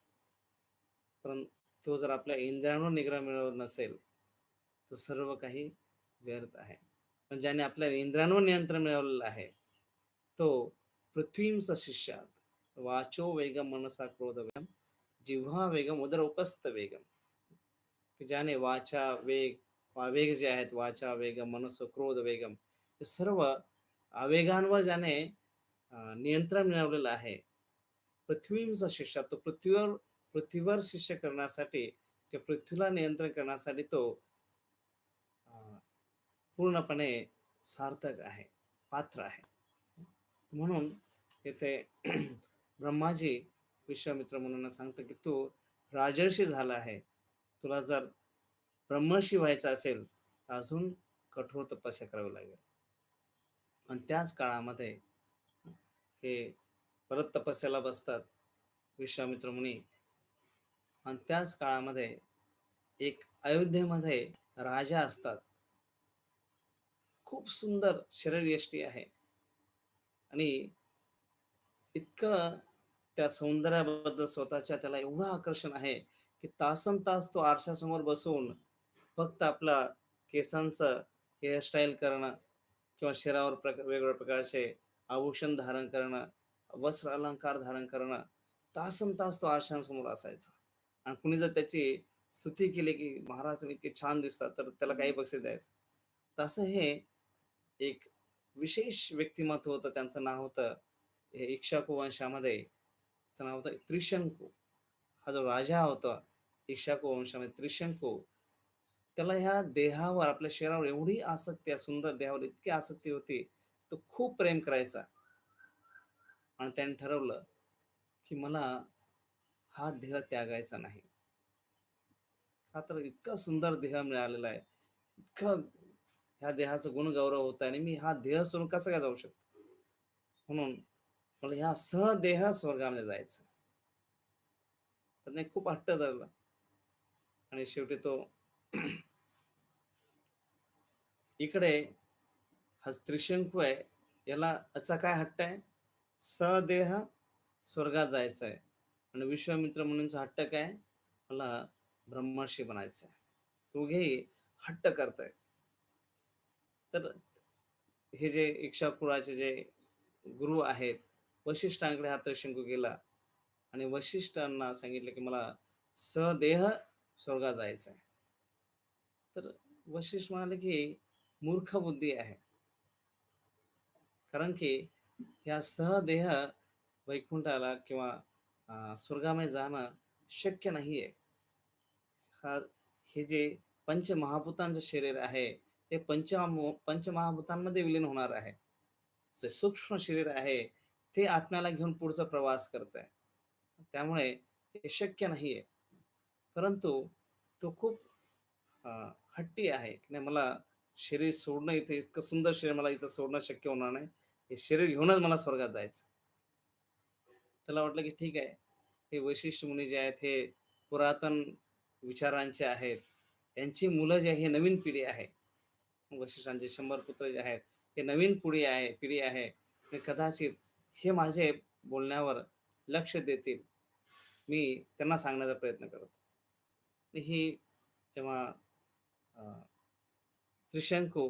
पण तो जर आपल्या इंद्रियांवर निग्रह मिळवत नसेल, तर सर्व काही व्यर्थ आहे. पण ज्याने आपल्या इंद्रियांवर नियंत्रण मिळवलेलं आहे, तो पृथ्वींचा शिष्यात वाचो वेग मनसा क्रोध, जिव्हा वेगम उदर उपस्थ वेगम, की ज्याने वाचा वेग, आवेग जे आहेत, वाचा वेगम, मनसो क्रोध वेगम, हे सर्व आवेगांवर ज्याने नियंत्रण मिळवलेलं आहे. पृथ्वीचा शिष्य तो पृथ्वीवर शिष्य करण्यासाठी किंवा पृथ्वीला नियंत्रण करण्यासाठी तो अ, पूर्णपणे सार्थक आहे, पात्र आहे. म्हणून येथे ब्रह्माजी विश्वामित्र मुनींना सांगतं की तू राजर्षी झाला आहे. तुला जर ब्रह्मर्षी व्हायचं असेल तर अजून कठोर तपस्या करावी लागेल. आणि त्याच काळामध्ये हे परत तपस्याला बसतात विश्वामित्र मुनी. आणि त्याच काळामध्ये एक अयोध्येमध्ये राजा असतात. खूप सुंदर शरीरयष्टी आहे आणि इतकं त्या सौंदर्याबद्दल स्वतःच्या त्याला एवढं आकर्षण आहे की तासन तास तो आरशासमोर बसून फक्त आपला केसांचं हेअरस्टाईल करणं किंवा शरीरावर वेगवेगळ्या प्रकारचे आभूषण धारण करणं, वस्त्र अलंकार धारण करणं, तासन तास तो आरशांसमोर असायचा. आणि कुणी जर त्याची स्तुती केली की महाराज तुम्ही इतके छान दिसतात तर त्याला काही बक्षीस द्यायचं. तसं हे एक विशेष व्यक्तिमत्व होतं. त्यांचं नाव होतं, हे इक्ष्वाकू वंशामध्ये त्याचं नाव होतं त्रिशंकू. हा जो राजा होता इक्ष्वाकू वंशामध्ये त्रिशंकू, त्याला ह्या देहावर, आपल्या शरीरावर एवढी आसक्ती, या सुंदर देहावर इतकी आसक्ती होती, तो खूप प्रेम करायचा. आणि त्याने ठरवलं की मला हा देह त्यागायचा नाही. हा तर इतका सुंदर देह मिळालेला आहे, इतकं ह्या देहाचं गुणगौरव होत आहे आणि मी हा देह सोडून कसं काय जाऊ शकतो. म्हणून मला ह्या सहदेह स्वर्गामध्ये जायचं. त्याने खूप हट्ट धरला आणि शेवटी तो इकडे हा त्रिशंकू आहे, याला याचा काय हट्ट आहे, सदेह स्वर्गात जायचं आहे. आणि विश्वामित्र मुनींचा हट्ट काय, मला ब्रह्मर्षी बनायचं आहे. दोघेही हट्ट करतायत. तर हे जे इक्ष्वाकुळाचे जे गुरु आहेत, वशिष्ठांकडे हा त्रिशंकू गेला आणि वशिष्ठांना सांगितलं की मला सदेह स्वर्गात जायचं आहे. तर वशिष्ठ म्हणाले की मूर्ख बुद्धी आहे, कारण की या सहदेह वैकुंठाला किंवा स्वर्गामध्ये जाणं शक्य नाहीये. हा हे जे पंचमहाभूतांचं शरीर आहे, हे पंचमहाभूतांमध्ये विलीन होणार आहे. जे सूक्ष्म शरीर आहे ते आत्म्याला घेऊन पुढचा प्रवास करत आहे. त्यामुळे हे शक्य नाहीये. परंतु तो खूप अ, हट्टी आहे की नाही, मला शरीर सोडणं, इथे इतकं सुंदर शरीर मला इथं सोडणं शक्य होणार नाही. हे शरीर घेऊनच मला स्वर्गात जायचं. त्याला वाटलं की ठीक आहे, हे वैशिष्ठ मुनी जे आहेत हे पुरातन विचारांचे आहेत. यांची मुलं जे आहे हे नवीन पिढी आहे. वशिष्ठांचे 100 पुत्र जे आहेत, हे नवीन पिढी आहे. आणि कदाचित हे माझे बोलण्यावर लक्ष देतील. मी त्यांना सांगण्याचा प्रयत्न करतो. ही जेव्हा अ, त्रिशंकू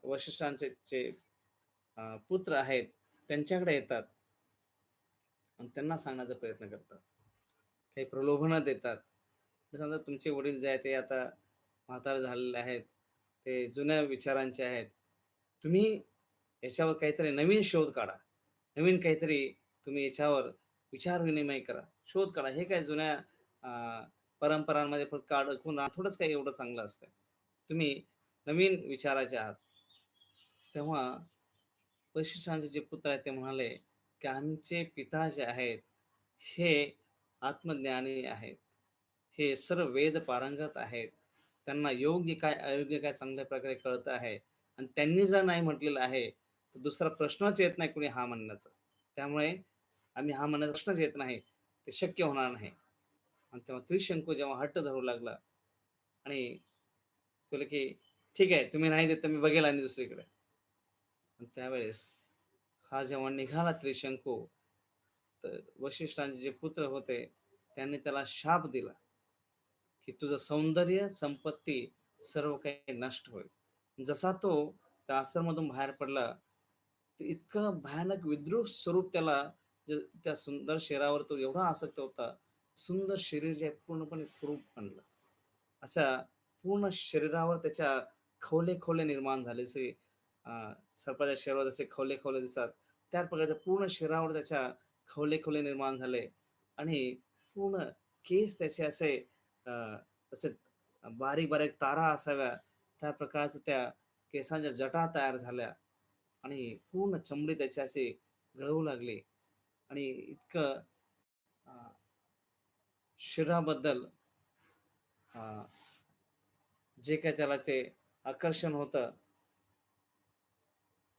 वशिष्ठांचे जे पुत्र आहेत त्यांच्याकडे येतात आणि त्यांना सांगण्याचा प्रयत्न करतात. काही प्रलोभनं देतात. समजा तुमचे वडील जे आहेत ते आता म्हातारे झालेले आहेत. ते जुन्या विचारांचे आहेत. तुम्ही याच्यावर काहीतरी नवीन शोध काढा. नवीन काहीतरी तुम्ही याच्यावर विचार विनिमय करा. शोध काढा. हे काय जुन्या अ, परंपरांमध्ये फक्त अडकून राहणं थोडंच काही एवढं चांगलं असतं. तुम्ही नवीन विचाराचे आहात. तेव्हा वशिष्ठांचे जे पुत्र आहेत ते म्हणाले, की आमचे पिता जे आहेत, हे आत्मज्ञानी आहेत. हे सर्व वेद पारंगत आहेत. त्यांना योग्य काय, अयोग्य काय चांगल्या प्रकारे कळतं आहे. आणि त्यांनी जर नाही म्हटलेलं आहे, तर दुसरा प्रश्नच येत नाही कुणी हा म्हणण्याचा. त्यामुळे आम्ही हा म्हणण्याचा प्रश्नच येत नाही. ते शक्य होणार नाही. आणि तेव्हा त्रिशंकू जेव्हा हट्ट धरू लागला आणि बोलले, की "ठीक आहे, तुम्ही नाही देत तर मी बघेल आणि दुसरीकडे." आणि त्यावेळेस हा जेव्हा निघाला त्रिशंकू, तर वशिष्ठांचे जे पुत्र होते त्यांनी त्याला शाप दिला, की तुझं सौंदर्य, संपत्ती सर्व काही नष्ट होईल. जसा तो त्या आश्रममधून बाहेर पडला, तर इतकं भयानक विद्रूप स्वरूप त्याला त्या सुंदर शरीरावर तो एवढा आसक्त होता. सुंदर शरीर जे आहे पूर्णपणे कुरूप बनलं. अशा पूर्ण शरीरावर त्याच्या खवले-खवले निर्माण झाले. जसे अ, सर्पाच्या शरीरावर जसे खवले-खवले दिसतात, त्या प्रकारच्या पूर्ण शरीरावर त्याच्या खवले-खवले निर्माण झाले आणि पूर्ण केस त्याचे असे अ, असे बारीक-बारीक तारा असाव्या, त्या प्रकारच्या त्या केसांच्या जटा तयार झाल्या आणि पूर्ण चमडी त्याची अशी गळू लागली आणि इतकं अ, शरीराबद्दल अ, जे काही त्याला ते आकर्षण होतं,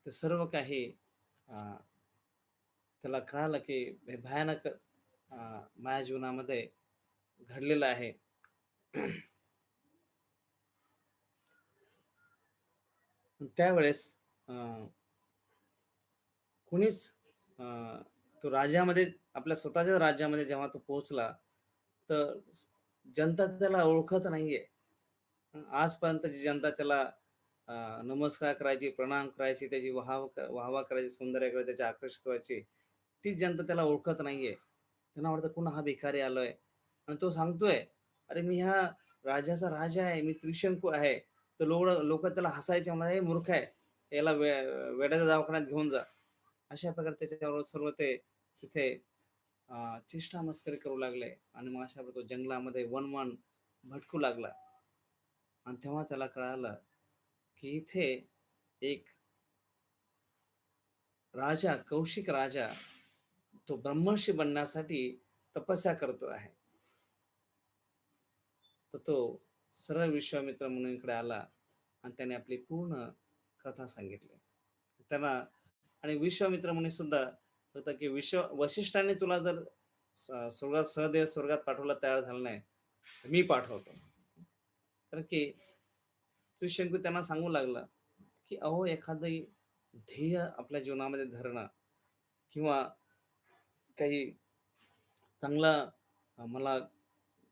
ते सर्व काही अ, त्याला कळालं की हे भयानक माझ्या जीवनामध्ये घडलेलं आहे. त्यावेळेस अ, कुणीच अ, तो राज्यामध्ये आपल्या स्वतःच्याच राज्यामध्ये जेव्हा तो पोहोचला, तर जनता त्याला ओळखत नाहीये. आजपर्यंत जी जनता त्याला नमस्कार करायची, प्रणाम करायची, त्याची वाह-वाह करायची, सौंदर्याकडे त्याची आकर्षित व्हायची. ती जनता त्याला ओळखत नाहीये. त्यांना वाटतं कोण हा भिकारी आलोय आणि तो सांगतोय, "अरे मी ह्या राजाचा राजा आहे, मी त्रिशंकू आहे." तर लोकं त्याला हसायचे, म्हणाले, "हे मूर्ख आहे. याला वेड्याच्या दवाखान्यात घेऊन जा." अशा प्रकारे त्याच्याबरोबर सर्व ते तिथे चेष्टा मस्करी करू लागले आणि मग अशा तो जंगलामध्ये वन-वन भटकू लागला आणि तेव्हा त्याला कळालं, की इथे एक राजा, कौशिक राजा, तो ब्रह्मर्षी बनण्यासाठी तपस्या करतो आहे. तर तो सरळ विश्वामित्र मुनींकडे आला आणि त्याने आपली पूर्ण कथा सांगितली. त्यांना आणि विश्वामित्र मुनी सुद्धा होता, की वसिष्ठांनी तुला जर स्वर्गात सहदेव स्वर्गात पाठवायला तयार झाला नाही, तर मी पाठवतो. कारण की त्रिशंकू त्यांना सांगू लागला, की अहो एखादं ध्येय आपल्या जीवनामध्ये धरणं किंवा काही चांगला मला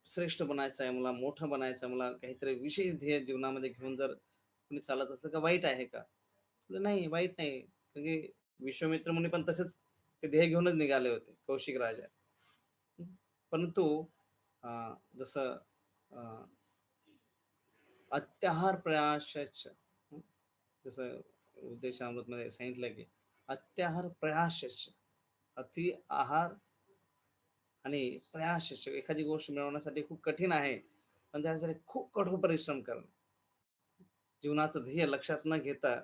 श्रेष्ठ बनायचं आहे, मला मोठं बनायचं आहे, मला काहीतरी विशेष ध्येय जीवनामध्ये घेऊन जर कोणी चालत असलं का वाईट आहे का? म्हटलं नाही, वाईट नाही. म्हणजे विश्वामित्र मुनी पण तसेच ते ध्येय घेऊनच निघाले होते, कौशिक राजा. हं. परंतु अ, जसं अ, अत्याहार प्रयासच जसं उपदेशामृतमध्ये सांगितलं की अत्याहार प्रयासच अति आहार आणि प्रयासच एखादी गोष्ट मिळवण्यासाठी खूप कठीण आहे. पण त्यासाठी खूप कठोर परिश्रम करणं. जीवनाचं ध्येय लक्षात न घेता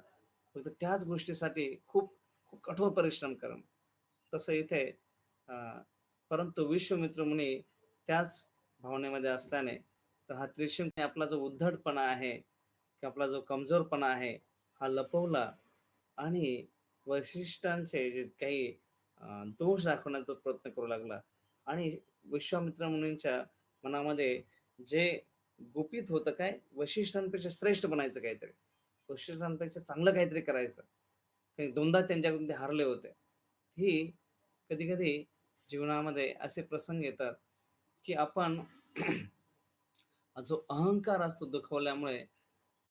फक्त त्याच गोष्टीसाठी खूप खूप कठोर परिश्रम करणं. तसं इथे अ, परंतु विश्वामित्र मुनी त्याच भावनेमध्ये असल्याने तर हा त्रिशंकू आपला जो उद्धटपणा आहे, की आपला जो कमजोरपणा आहे, हा लपवला आणि वैशिष्ट्यांचे जे काही दोष दाखवण्याचा प्रयत्न करू लागला आणि विश्वामित्र मुनींच्या मनामध्ये जे गुपित होतं काय, वशिष्ठांपेक्षा श्रेष्ठ बनायचं काहीतरी. वशिष्ठांपेक्षा चांगलं काहीतरी करायचं. ते दोनदा त्यांच्याकडून ते हारले होते. ही कधी-कधी जीवनामध्ये असे प्रसंग येतात, की आपण जो अहंकार असतो दुखवल्यामुळे,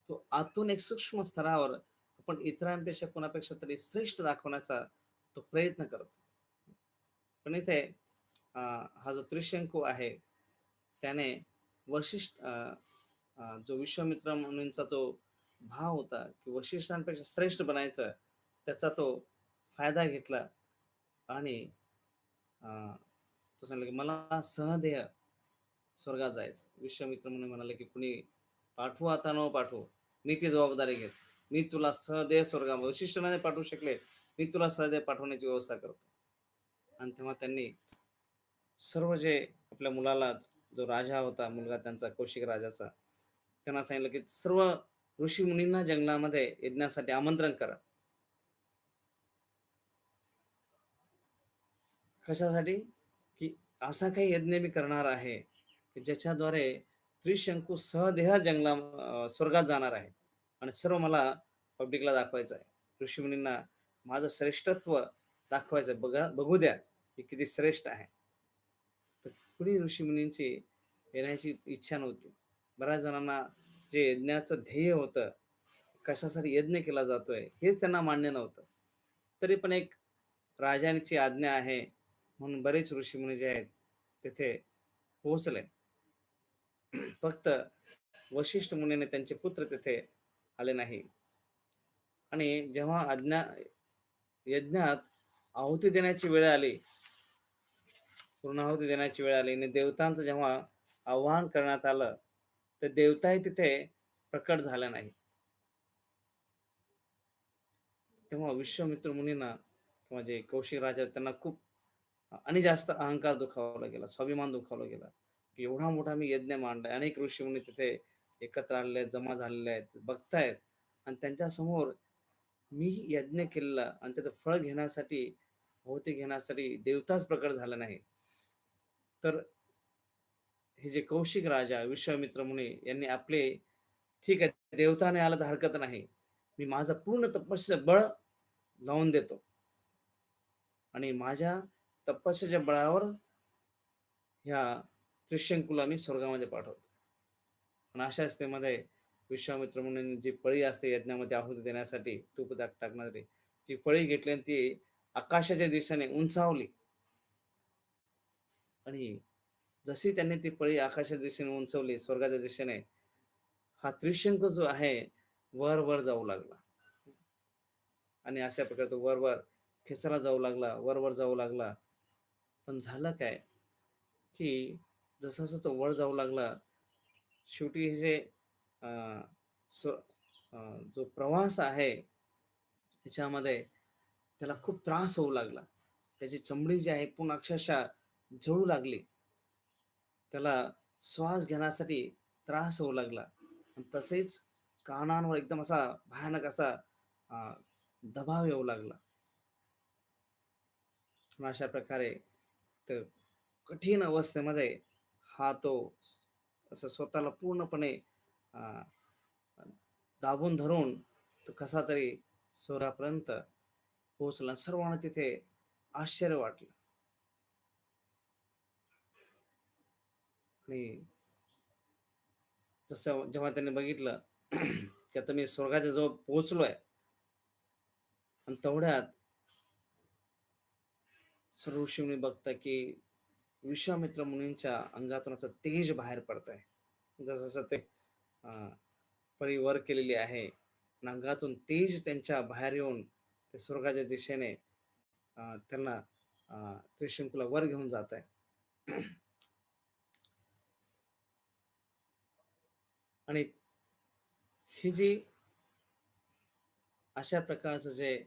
तो आतून एक सूक्ष्म स्तरावर आपण इतरांपेक्षा कोणापेक्षा तरी श्रेष्ठ दाखवण्याचा तो प्रयत्न करतो. पण इथे हा जो त्रिशंकू आहे, त्याने वशिष्ठ जो विश्वामित्र मुनींचा तो भाव होता, की वशिष्ठांपेक्षा श्रेष्ठ बनायचं, त्याचा तो फायदा घेतला आणि अ, तो सांगला, की मला सहदेह स्वर्गात जायचं. विश्वामित्र मुनी म्हणाले, की "कुणी पाठवू आता नको पाठवू. मी ती जबाबदारी घेतो. मी तुला सहदेह स्वर्गामध्ये" वशिष्ठ नाही पाठवू शकले. "मी तुला सहदेह पाठवण्याची व्यवस्था करतो." आणि तेव्हा त्यांनी सर्व जे आपल्या मुलाला जो राजा होता, मुलगा त्यांचा कौशिक राजाचा, त्यांना सांगितलं, की सर्व ऋषी-मुनींना जंगलामध्ये यज्ञासाठी आमंत्रण करा. कशासाठी? की असा काही यज्ञ मी करणार आहे, की ज्याच्याद्वारे त्रिशंकू सहदेह स्वर्गात जाणार आहे आणि सर्व मला पब्लिकला दाखवायचं आहे. ऋषीमुनींना माझं श्रेष्ठत्व दाखवायचं आहे. बघू द्या, की किती श्रेष्ठ आहे. तर कुणी ऋषीमुनींची येण्याची इच्छा नव्हती. बऱ्याच जणांना जे यज्ञाचं ध्येय होतं, कशासाठी यज्ञ केला जातोय, हेच त्यांना मान्य नव्हतं. तरी पण एक राजाची आज्ञा आहे. म्हणून बरेच ऋषीमुनी जे आहेत तिथे पोहोचले. फक्त वशिष्ठ मुनीने त्यांचे पुत्र तिथे आले नाही. आणि जेव्हा यज्ञात आहुती देण्याची वेळ आली, पूर्णाहुती देण्याची वेळ आली आणि देवतांचं जेव्हा आवाहन करण्यात आलं, तर देवताही तिथे प्रकट झाला नाही. तेव्हा विश्वामित्र मुनींना किंवा जे कौशिक राजा त्यांना खूप आणि जास्त अहंकार दुखावला गेला, स्वाभिमान दुखावला गेला. की एवढा मोठा मी यज्ञ मांडलाय, अनेक ऋषीमुनी तिथे एकत्र आलेले आहेत, जमा झालेले आहेत, बघतायत आणि त्यांच्या समोर मी यज्ञ केलेला आणि त्याचं फळ घेण्यासाठी, आहुती घेण्यासाठी देवताच प्रकट झाला नाही. तर हे जे कौशिक राजा विश्वामित्र मुनी यांनी आपले, ठीक आहे देवता नाही आला तर हरकत नाही, मी माझं पूर्ण तपस्या बळ लावून देतो आणि माझ्या तपस्याच्या बळावर ह्या त्रिशंकूला मी स्वर्गामध्ये पाठवतो. पण अशा स्थितीमध्ये विश्वामित्र मुनींनी जी पळी असते यज्ञामध्ये आहुती देण्यासाठी तूप टाकणारी, जी पळी घेतली आणि ती आकाशाच्या दिशेने उंचावली आणि जशी त्यांनी ती पळी आकाशाच्या दिशेने उंचवली स्वर्गाच्या दिशेने, हा त्रिशंक जो आहे वर वर जाऊ लागला आणि अशा प्रकारे तो वर वर खेचला जाऊ लागला, वर वर जाऊ लागला. पण झालं काय की जसं जसं तो वर जाऊ लागला, शेवटी हे जे अं, जो प्रवास आहे त्याच्यामध्ये त्याला खूप त्रास होऊ लागला. त्याची चमडी जी आहे पूर्ण अक्षरशः जळू लागली. त्याला श्वास घेण्यासाठी त्रास होऊ लागला आणि तसेच कानांवर एकदम असा भयानक असा अं, दबाव येऊ लागला. अशा प्रकारे तर कठीण अवस्थेमध्ये हा तो असं स्वतःला पूर्णपणे अं, दाबून धरून तो कसा तरी स्वर्गापर्यंत पोहोचला. सर्वांना तिथे आश्चर्य वाटलं आणि जसं जेव्हा त्यांनी बघितलं की आता मी स्वर्गाच्या जवळ पोहोचलोय आणि तेवढ्यात सर्व ऋषीमुनी बघता की विश्वामित्र मुनींच्या अंगातून असं तेज बाहेर पडत आहे. जसं जसं ते अं, परी वर केलेली आहे, अंगातून तेज त्यांच्या बाहेर येऊन ते स्वर्गाच्या दिशेने त्यांना त्रिशंकूला वर घेऊन जात आहे. आणि ही जी अशा प्रकारचं जे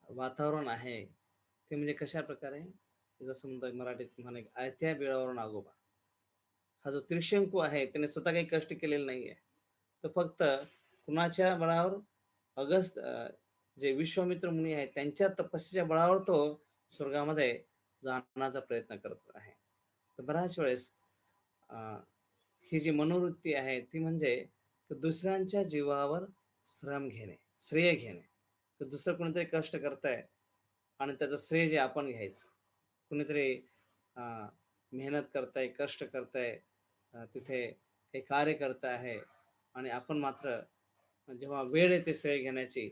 वातावरण आहे ते म्हणजे कशा प्रकारे, जसं म्हणतात मराठीत म्हणे आयत्या बिळावरून आगोबा. हा जो त्रिशंकू आहे त्याने स्वतः काही कष्ट केलेले नाहीये, तर फक्त कुणाच्या बळावर, जे विश्वामित्र मुनी आहेत त्यांच्या तपस्येच्या बळावर तो स्वर्गामध्ये जाण्याचा प्रयत्न करत आहे. तर बऱ्याच वेळेस ही जी मनोवृत्ती आहे ती म्हणजे दुसऱ्यांच्या जीवावर श्रम घेणे, श्रेय घेणे. तर दुसरं कोणीतरी कष्ट करताय आणि त्याचं श्रेय जे आपण घ्यायचं. कुणीतरी मेहनत करताय, कष्ट करताय, तिथे हे कार्य करत आहे आणि आपण मात्र जेव्हा वेळ येते श्रेय घेण्याची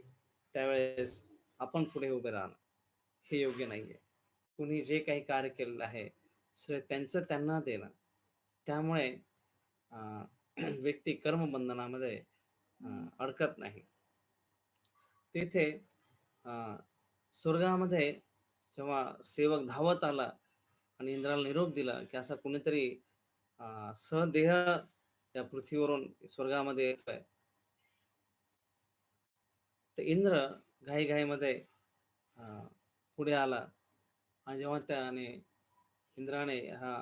त्यावेळेस आपण पुढे उभे राहणं हे योग्य नाहीये. कुणी जे काही कार्य केलेलं आहे श्रेय त्यांचं त्यांना देणं. त्यामुळे व्यक्ती कर्मबंधनामध्ये अडकत नाही. तेथे स्वर्गामध्ये जेव्हा सेवक धावत आला आणि इंद्राला निरोप दिला की असा कुणीतरी सदेह या पृथ्वीवरून स्वर्गामध्ये येतोय, तर इंद्र घाईघाईमध्ये पुढे आला आणि जेव्हा त्याने इंद्राने हा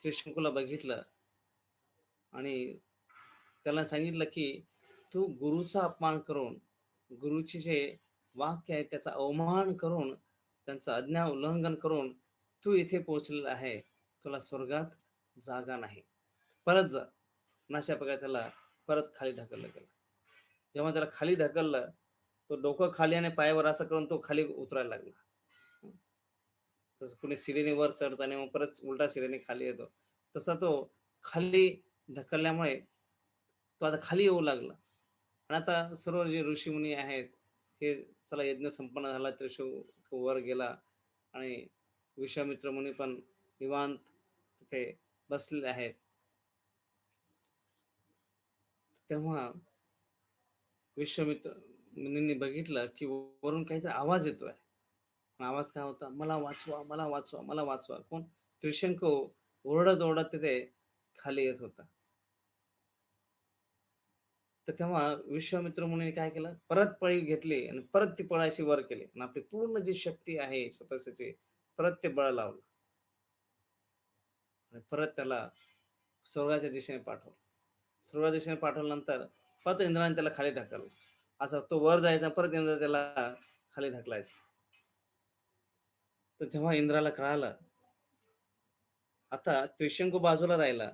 त्रिशंकूला बघितलं आणि त्याला सांगितलं की तू गुरुचा अपमान करून, गुरुचे जे वाक्य आहे त्याचा अवमान करून, त्यांचं आज्ञा उल्लंघन करून तू इथे पोहोचलेला आहे, तुला स्वर्गात जागा नाही, परत जा. अशा प्रकारे त्याला परत खाली ढकललं गेलं. जेव्हा त्याला खाली ढकललं, तो डोकं खाली आणि पायावर असं करून तो खाली उतरायला लागला. तसं कुणी शिडीने वर चढतं आणि मग परत उलटा शिडीने खाली येतो, तसा तो खाली ढकलल्यामुळे तो आता खाली येऊ लागला. आणि आता सर्व जे ऋषीमुनी आहेत हे, चला यज्ञ संपन्न झाला, त्रिशंकू वर गेला आणि विश्वामित्र मुनी पण निवांत तिथे बसलेले आहेत. तेव्हा विश्वामित्र मुनींनी बघितलं की वरून काहीतरी आवाज येतोय. आवाज काय होता? मला वाचवा, मला वाचवा, मला वाचवा. कोण? त्रिशंकू ओरडत ओरडत तिथे खाली येत होता. तर तेव्हा विश्वामित्र मुनीने काय केलं? परत पळी घेतली आणि परत ती पळ अशी वर केली आणि आपली पूर्ण जी शक्ती आहे तपस्याची, परत ते बळ लावलं आणि परत त्याला स्वर्गाच्या दिशेने पाठवलं. स्वर्गाच्या दिशेने पाठवल्यानंतर परत इंद्राने त्याला खाली ढकललं. असा तो वर जायचा, परत इंद्र त्याला खाली ढकलायचा. तर तेव्हा इंद्राला कळालं, आता त्रिशंकू बाजूला राहिला.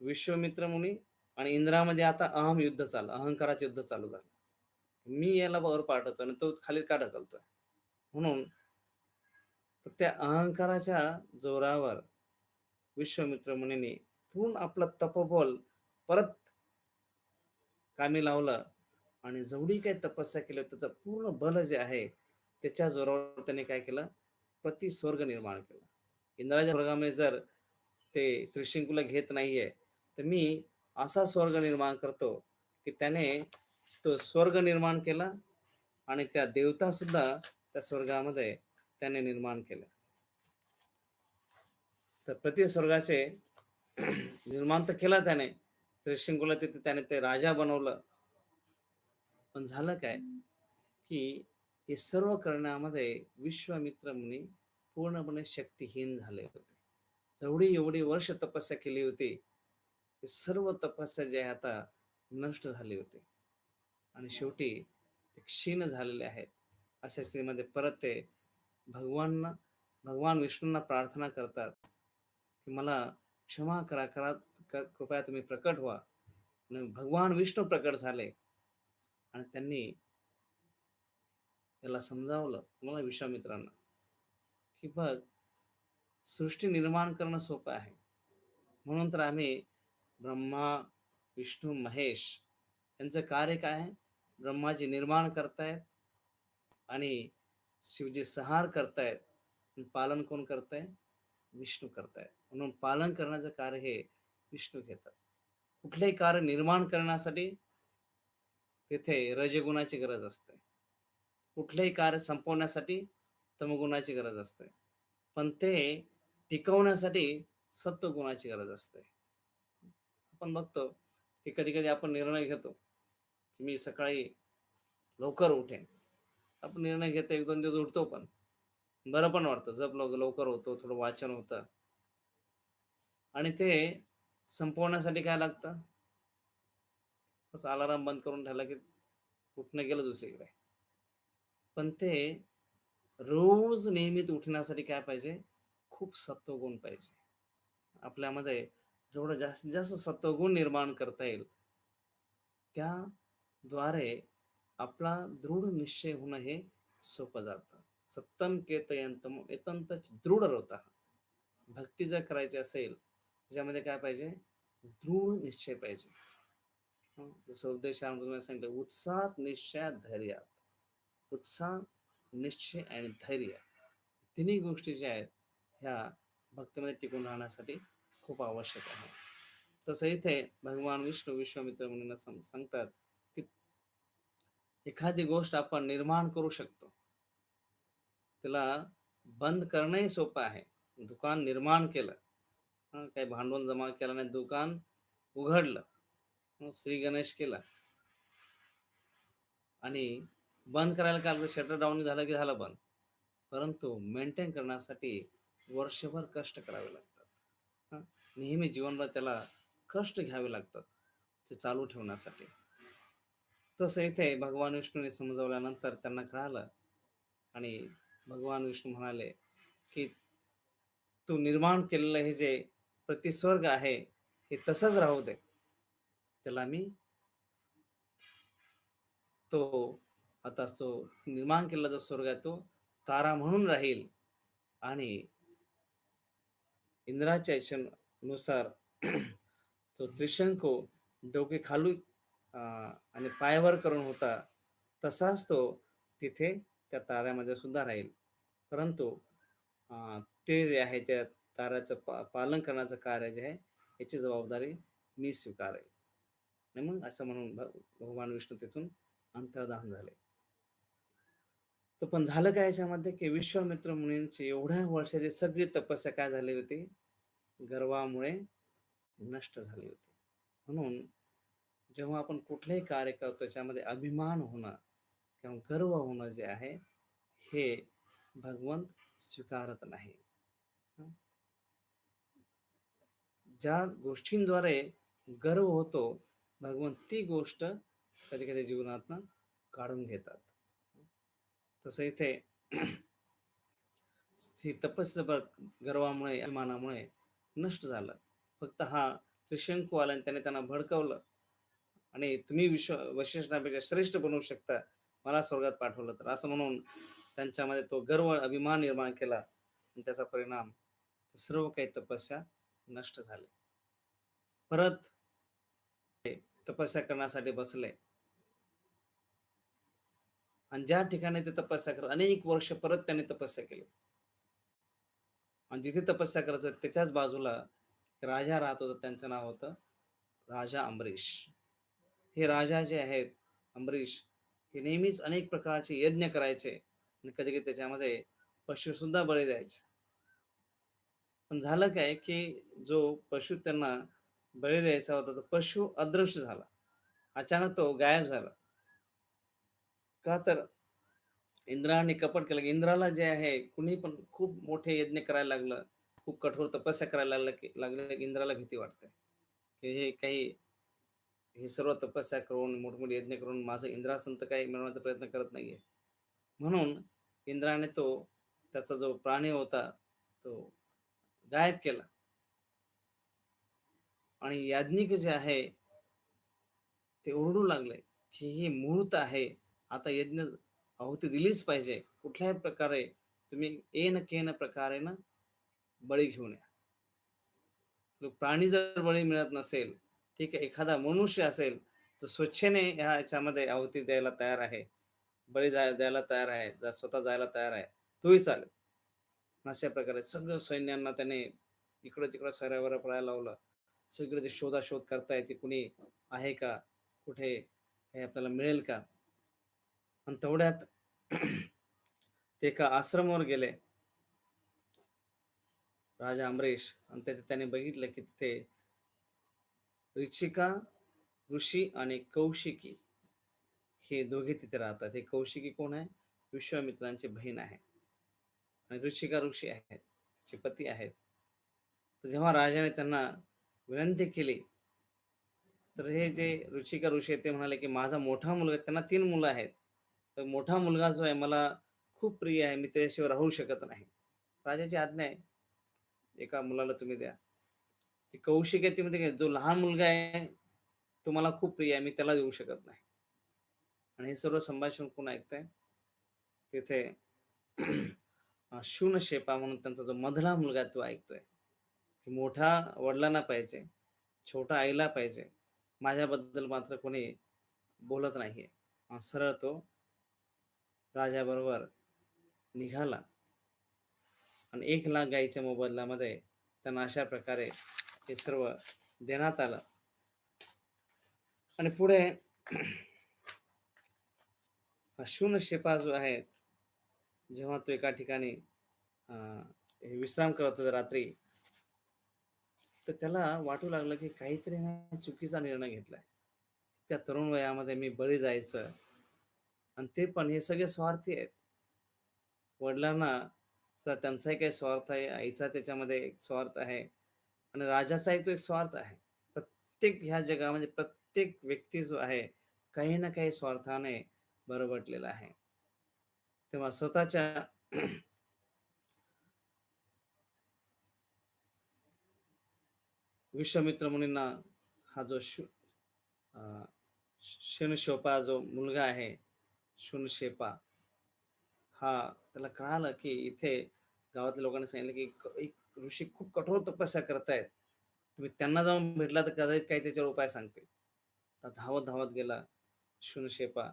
विश्वामित्र मुनी आणि इंद्रामध्ये आता युद्ध चालू, अहंकाराचे युद्ध चालू झालं. मी याला वर पाठवतो आणि तो खाली का ढकलतोय? म्हणून त्या अहंकाराच्या जोरावर विश्वामित्र मुनींनी पूर्ण आपलं तपोबल परत कामी लावलं आणि जेवढी काही तपस्या केली त्याचं पूर्ण बल जे आहे त्याच्या जोरावर त्याने काय केलं? प्रतिस्वर्ग निर्माण केला. इंद्राच्या स्वर्गामध्ये जर ते त्रिशंकूला घेत नाहीये, तर मी असा स्वर्ग निर्माण करतो की त्याने तो स्वर्ग निर्माण केला आणि त्या देवता सुद्धा त्या स्वर्गामध्ये त्याने निर्माण केलं. तर प्रतिस्वर्गाचे निर्माण तर केला त्याने, त्रिशंकूला तिथे त्याने ते राजा बनवलं. पण झालं काय की हे सर्व करण्यामध्ये विश्वामित्र मुनी पूर्णपणे शक्तिहीन झाले होते. जेवढी एवढी वर्ष तपस्या केली होती, सर्व तपस्या जे आहे आता नष्ट झाली होती आणि शेवटी ते क्षीण झालेले आहेत. अशा स्थितीमध्ये परत ते भगवान विष्णूंना प्रार्थना करतात की मला क्षमा करा, कृपया तुम्ही प्रकट व्हा. आणि भगवान विष्णू प्रकट झाले आणि त्यांनी त्याला समजावलं, मला विश्वामित्रांना, की बघ, सृष्टी निर्माण करणं सोपं आहे. म्हणून तर आम्ही ब्रह्मा, विष्णू, महेश यांचं कार्य काय आहे? ब्रह्माजी निर्माण करतायत आणि शिवजी संहार करतायत. पालन कोण करताय? विष्णू करतायत. म्हणून पालन करण्याचं कार्य हे विष्णू घेतात. कुठलेही कार्य निर्माण करण्यासाठी तिथे रजगुणाची गरज असते. कुठलेही कार्य संपवण्यासाठी तमगुणाची गरज असते. पण ते टिकवण्यासाठी सत्वगुणाची गरज असते. आपण बघतो की कधी कधी आपण निर्णय घेतो की मी सकाळी लवकर उठेन. आपण निर्णय घेतो, 1-2 दिवस उठतो पण बरं पण वाटतं, जप लवकर होतो, थोडं वाचन होतं आणि ते संपवण्यासाठी काय लागतं? तसं अलाराम बंद करून ठेवला की उठणं गेलं दुसरीकडे. पण ते रोज नियमित उठण्यासाठी काय पाहिजे? खूप सत्वगुण पाहिजे. आपल्यामध्ये जेवढं जास्तीत जास्त सत्वगुण निर्माण करता येईल त्याद्वारे आपला दृढ निश्चय होणं हे सोपं जातं. सत्तम केतयंतम एतंत दृढ होता. भक्ती जर करायची असेल त्याच्यामध्ये काय पाहिजे? दृढ निश्चय पाहिजे. जसं उपदेशामध्ये तुम्हाला सांगितलं, उत्साहात, निश्चयात, धैर्यात. उत्साह, निश्चय आणि धैर्य, तिन्ही गोष्टी ज्या आहेत ह्या भक्तीमध्ये टिकून राहण्यासाठी खूप आवश्यक आहे. तसं इथे भगवान विष्णू विश्वामित्र मुनींना सांगतात की एखादी गोष्ट आपण निर्माण करू शकतो, त्याला बंद करणंही सोपं आहे. दुकान निर्माण केलं, काही भांडवल जमा केलं नाही, दुकान उघडलं, श्री गणेश केला आणि बंद करायला काय, शटर डाऊन झालं की झालं बंद. परंतु मेंटेन करण्यासाठी वर्षभर कष्ट करावे लागतात. नेहमी जीवनभर त्याला कष्ट घ्यावे लागतात ते चालू ठेवण्यासाठी. तसं इथे भगवान विष्णूने समजवल्यानंतर त्यांना कळालं आणि भगवान विष्णू म्हणाले की तू निर्माण केलेलं हे जे प्रतिस्वर्ग आहे हे तसंच राहू दे. त्याला मी तो आता तो निर्माण केलेला जो स्वर्ग आहे तो तारा म्हणून राहील आणि इंद्राच्या इच्छेनुसार तो त्रिशंकू डोके खालू आणि पायावर करून होता, तसाच तो तिथे त्या ताऱ्यामध्ये सुद्धा राहील. परंतु ते जे आहे त्या ताराचं पालन करण्याचं कार्य जे आहे याची जबाबदारी मी स्वीकारेल. आणि मग असं म्हणून भगवान विष्णू तिथून अंतर्धान झाले. तर पण झालं काय याच्यामध्ये, की विश्वामित्र मुनींची एवढ्या वर्षाची सगळी तपस्या काय झाली होती, गर्वामुळे नष्ट झाली होती. म्हणून जेव्हा आपण कुठलंही कार्य करतो त्याच्यामध्ये अभिमान होणं किंवा गर्व होणं जे आहे, हे भगवंत स्वीकारत नाही. हं. ज्या गोष्टींद्वारे गर्व होतो, भगवंत ती गोष्ट कधी-कधी जीवनातनं काढून घेतात. तसं इथे ही तपस्या गर्वामुळे, अभिमानामुळे नष्ट झालं. फक्त हा त्रिशंकू आला आणि त्याने त्यांना भडकवलं आणि तुम्ही वशिष्ठांपेक्षा श्रेष्ठ बनवू शकता, मला स्वर्गात पाठवलं तर, असं म्हणून त्यांच्यामध्ये तो गर्व, अभिमान निर्माण केला आणि त्याचा परिणाम सर्व काही तपस्या नष्ट झाली. परत ते तपस्या करण्यासाठी बसले आणि ज्या ठिकाणी ते तपस्या करत अनेक वर्ष परत त्यांनी तपस्या केली आणि जिथे तपस्या करत होते त्याच्याच बाजूला राजा राहत होता. त्यांचं नाव होतं राजा अमरीश. हे राजा जे आहेत अमरीश, हे नेहमीच अनेक प्रकारचे यज्ञ करायचे आणि कधी-कधी त्याच्यामध्ये पशुसुद्धा बळी द्यायचे. पण झालं काय, की जो पशु त्यांना बळी द्यायचा होता, तो पशु अदृश्य झाला. अचानक तो गायब झाला. का तर इंद्राने कपट केलं. इंद्राला जे आहे कुणी पण खूप मोठे यज्ञ करायला लागलं, खूप कठोर तपस्या करायला लागलं की इंद्राला भीती वाटते, की हे काही हे सर्व तपस्या करून, मोठमोठे यज्ञ करून माझं इंद्रासन तर काही मिळवण्याचा प्रयत्न करत नाहीये. म्हणून इंद्राने तो त्याचा जो प्राणी होता, तो गायब केला आणि याज्ञिक जे आहे ते ओरडू लागले, की ही मूर्त आहे. आता यज्ञ आहुती दिलीच पाहिजे. कुठल्याही प्रकारे तुम्ही येन केन प्रकारे ना बळी घेऊन या. तो प्राणी जर बळी मिळत नसेल, ठीक आहे, एखादा मनुष्य असेल, तर स्वेच्छेने ह्याच्यामध्ये आहुती द्यायला तयार आहे. बळी द्यायला तयार आहे. स्वतः जायला तयार आहे. तोही चालेल. अशा प्रकारे सगळं सैन्यांना त्याने इकडं-तिकडं सऱ्यावर पळायला लावलं. सगळीकडे ते शोधाशोध करतायत, की कुणी आहे का? कुठे काही आपल्याला मिळेल का? आणि तेवढ्यात ते एका आश्रमावर गेले, राजा अमरीश आणि तिथे त्याने बघितलं, की तिथे ऋषिका ऋषी आणि कौशिकी हे दोघे तिथे राहतात. हे कौशिकी कोण आहे? विश्वामित्रांची बहीण आहे आणि ऋषिका ऋषी आहेत. तिचे पती आहेत. तर जेव्हा राजाने त्यांना विनंती केली, तर हे जे ऋषिका ऋषी आहेत ते म्हणाले, की माझा मोठा मुलगा त्यांना 3 मुलं आहेत. तर मोठा मुलगा जो आहे मला खूप प्रिय आहे. मी त्याच्याशिवाय राहू शकत नाही. राजाची आज्ञा आहे, एका मुलाला तुम्ही द्या. ती कौशिक आहे ती म्हणते, की जो लहान मुलगा आहे, तो मला खूप प्रिय आहे. मी त्याला देऊ शकत नाही. आणि हे सर्व संभाषण कोण ऐकतंय? तिथे शूनशेपा म्हणून त्यांचा जो मधला मुलगा आहे तो ऐकतोय, की मोठा वडिलांना पाहिजे, छोटा आईला पाहिजे. माझ्याबद्दल मात्र कोणी बोलत नाहीये. सरळ तो राजाबरोबर निघाला आणि 1,00,000 गाईच्या मोबदल्यामध्ये त्यांना अशा प्रकारे हे सर्व देण्यात आलं आणि पुढे हा शूनशेपा जो आहे, जेव्हा तो एका ठिकाणी हे विश्राम करत होता रात्री, तर त्याला वाटू लागलं, की काहीतरी ना चुकीचा निर्णय घेतलाय. त्या तरुण वयामध्ये मी बळी जायचं आणि ते पण हे सगळे स्वार्थी आहेत. वडिलांना त्यांचाही काही स्वार्थ आहे, आईचा त्याच्यामध्ये एक स्वार्थ आहे आणि राजाचाही तो एक स्वार्थ आहे. प्रत्येक ह्या जगामध्ये प्रत्येक व्यक्ती जो आहे, काही ना काही स्वार्थाने बरबटलेला आहे. तेव्हा स्वतःच्या विश्वामित्र मुनींना हा जो अ, शूनशेपा जो मुलगा आहे, शूनशेपा हा त्याला कळालं, की इथे गावातल्या लोकांनी सांगितलं, की एक ऋषी खूप कठोर तपस्या करतायत. तुम्ही त्यांना जाऊन भेटला तर कदाचित काही त्याच्यावर उपाय सांगतील. तर धावत-धावत गेला शूनशेपा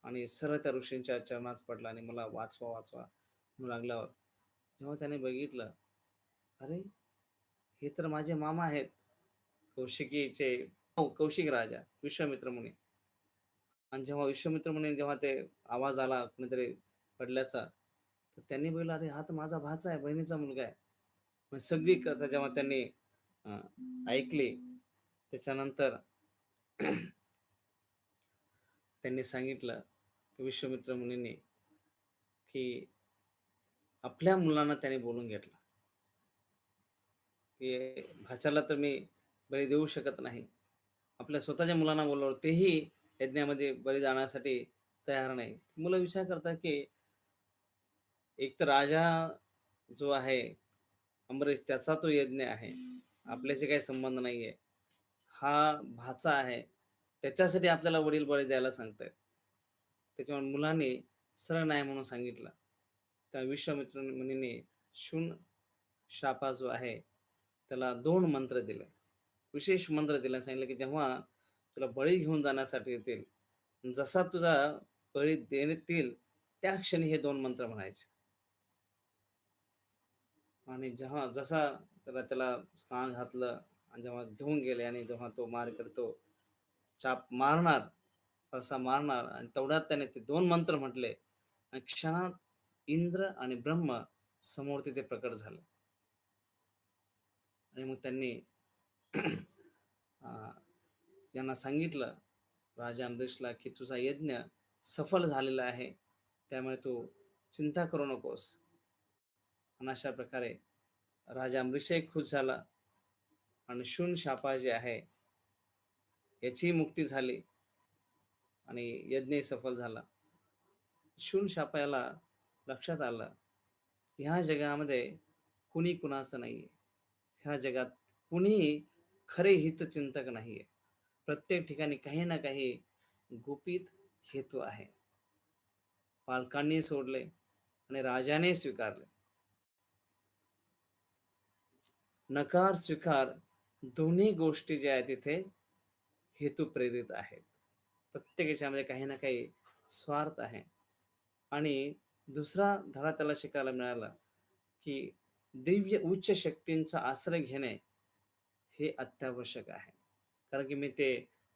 आणि सरळ त्या ऋषींच्या चरणात पडला आणि मला वाचवा, वाचवा म्हणू लागल्यावर जेव्हा त्याने बघितलं, अरे हे तर माझे मामा आहेत, कौशिकीचे कौशिक राजा विश्वामित्र मुनी. आणि जेव्हा विश्वामित्र मुनी जेव्हा ते आवाज आला कुणीतरी पडल्याचा, तर त्यांनी बघितलं, अरे हा तर माझा भाचा आहे, बहिणीचा मुलगा आहे. मग सगळी कथा जेव्हा त्यांनी अ, ऐकली, त्याच्यानंतर त्यांनी सांगितलं विश्वामित्र मुनींनी, की आपल्या मुलांना त्याने बोलून घेतलं, की भाच्याला तर मी बळी देऊ शकत नाही. आपल्या स्वतःच्या मुलांना बोलवलं, तेही यज्ञामध्ये बळी जाण्यासाठी तयार नाही. मुलं विचार करतात, की एक तर राजा जो आहे अमरीश, त्याचा तो यज्ञ आहे. आपल्याशी काही संबंध नाहीये. हा भाचा आहे. त्याच्यासाठी आपल्याला वडील बळी द्यायला सांगतायत. त्याच्यामुळे मुलांनी सरळ नाही म्हणून सांगितलं. त्या विश्वामित्र मुनींनी शून शापा जो आहे, त्याला 2 मंत्र दिले. विशेष मंत्र दिले आणि सांगितलं, की जेव्हा तुला बळी घेऊन जाण्यासाठी येतील, जसा तुझा बळी देतील, त्या क्षणी हे 2 मंत्र म्हणायचे. आणि जेव्हा जसा त्याला स्नान घातलं आणि जेव्हा घेऊन गेले आणि जेव्हा तो मारेकरी तो चाप मारणार, फरसा मारणार आणि तेवढ्यात त्याने ते 2 मंत्र म्हटले आणि क्षणात इंद्र आणि ब्रह्म समोर तिथे प्रकट झाले. आणि मग त्यांनी अ, यांना सांगितलं, राजा अमरीशला, की तुझा यज्ञ सफल झालेला आहे. त्यामुळे तू चिंता करू नकोस. आणि अशा प्रकारे राजा अमरीशही खुश झाला आणि शून शापा जे आहे याचीही मुक्ती झाली आणि यज्ञही सफल झाला. शून शापाला लक्षात आलं, की ह्या जगामध्ये कुणी कुणाचं नाहीये. ह्या जगात कुणीही खरे हितचिंतक नाहीये. प्रत्येक ठिकाणी काही ना काही गुपित हेतू आहे. पालकांनी सोडले आणि राजाने स्वीकारले. नकार स्वीकार दोन्ही गोष्टी ज्या आहेत तिथे हेतू प्रेरित आहेत. प्रत्येक याच्यामध्ये काही ना काही स्वार्थ आहे. आणि दुसरा धडा त्याला शिकायला मिळाला, की दिव्य उच्च शक्तींचा आश्रय घेणे हे अत्यावश्यक आहे. कारण की मी ते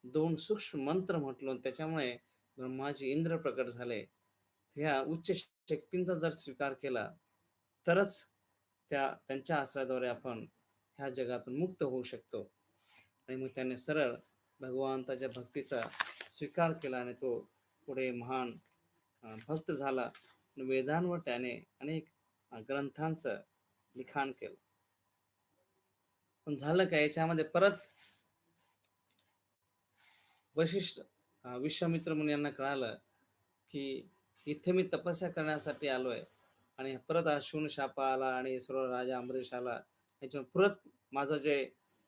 2 सूक्ष्म मंत्र म्हटलो आणि त्याच्यामुळे ब्रह्माजी इंद्र प्रकट झाले. ह्या उच्च शक्तींचा जर स्वीकार केला, तरच त्यांच्या आश्रयाद्वारे आपण ह्या जगातून मुक्त होऊ शकतो. आणि मग त्याने सरळ भगवंताच्या भक्तीचा स्वीकार केला आणि तो पुढे महान भक्त झाला. वेदांवर त्याने अनेक ग्रंथांचं लिखाण केलं. पण झालं काय, याच्यामध्ये परत वशिष्ठ विश्वामित्र मुनी यांना कळालं, की इथे मी तपस्या करण्यासाठी आलोय आणि परत हा शून शाप आला आणि सर्व राजा अमरीश आला. याच्यामुळे परत माझं जे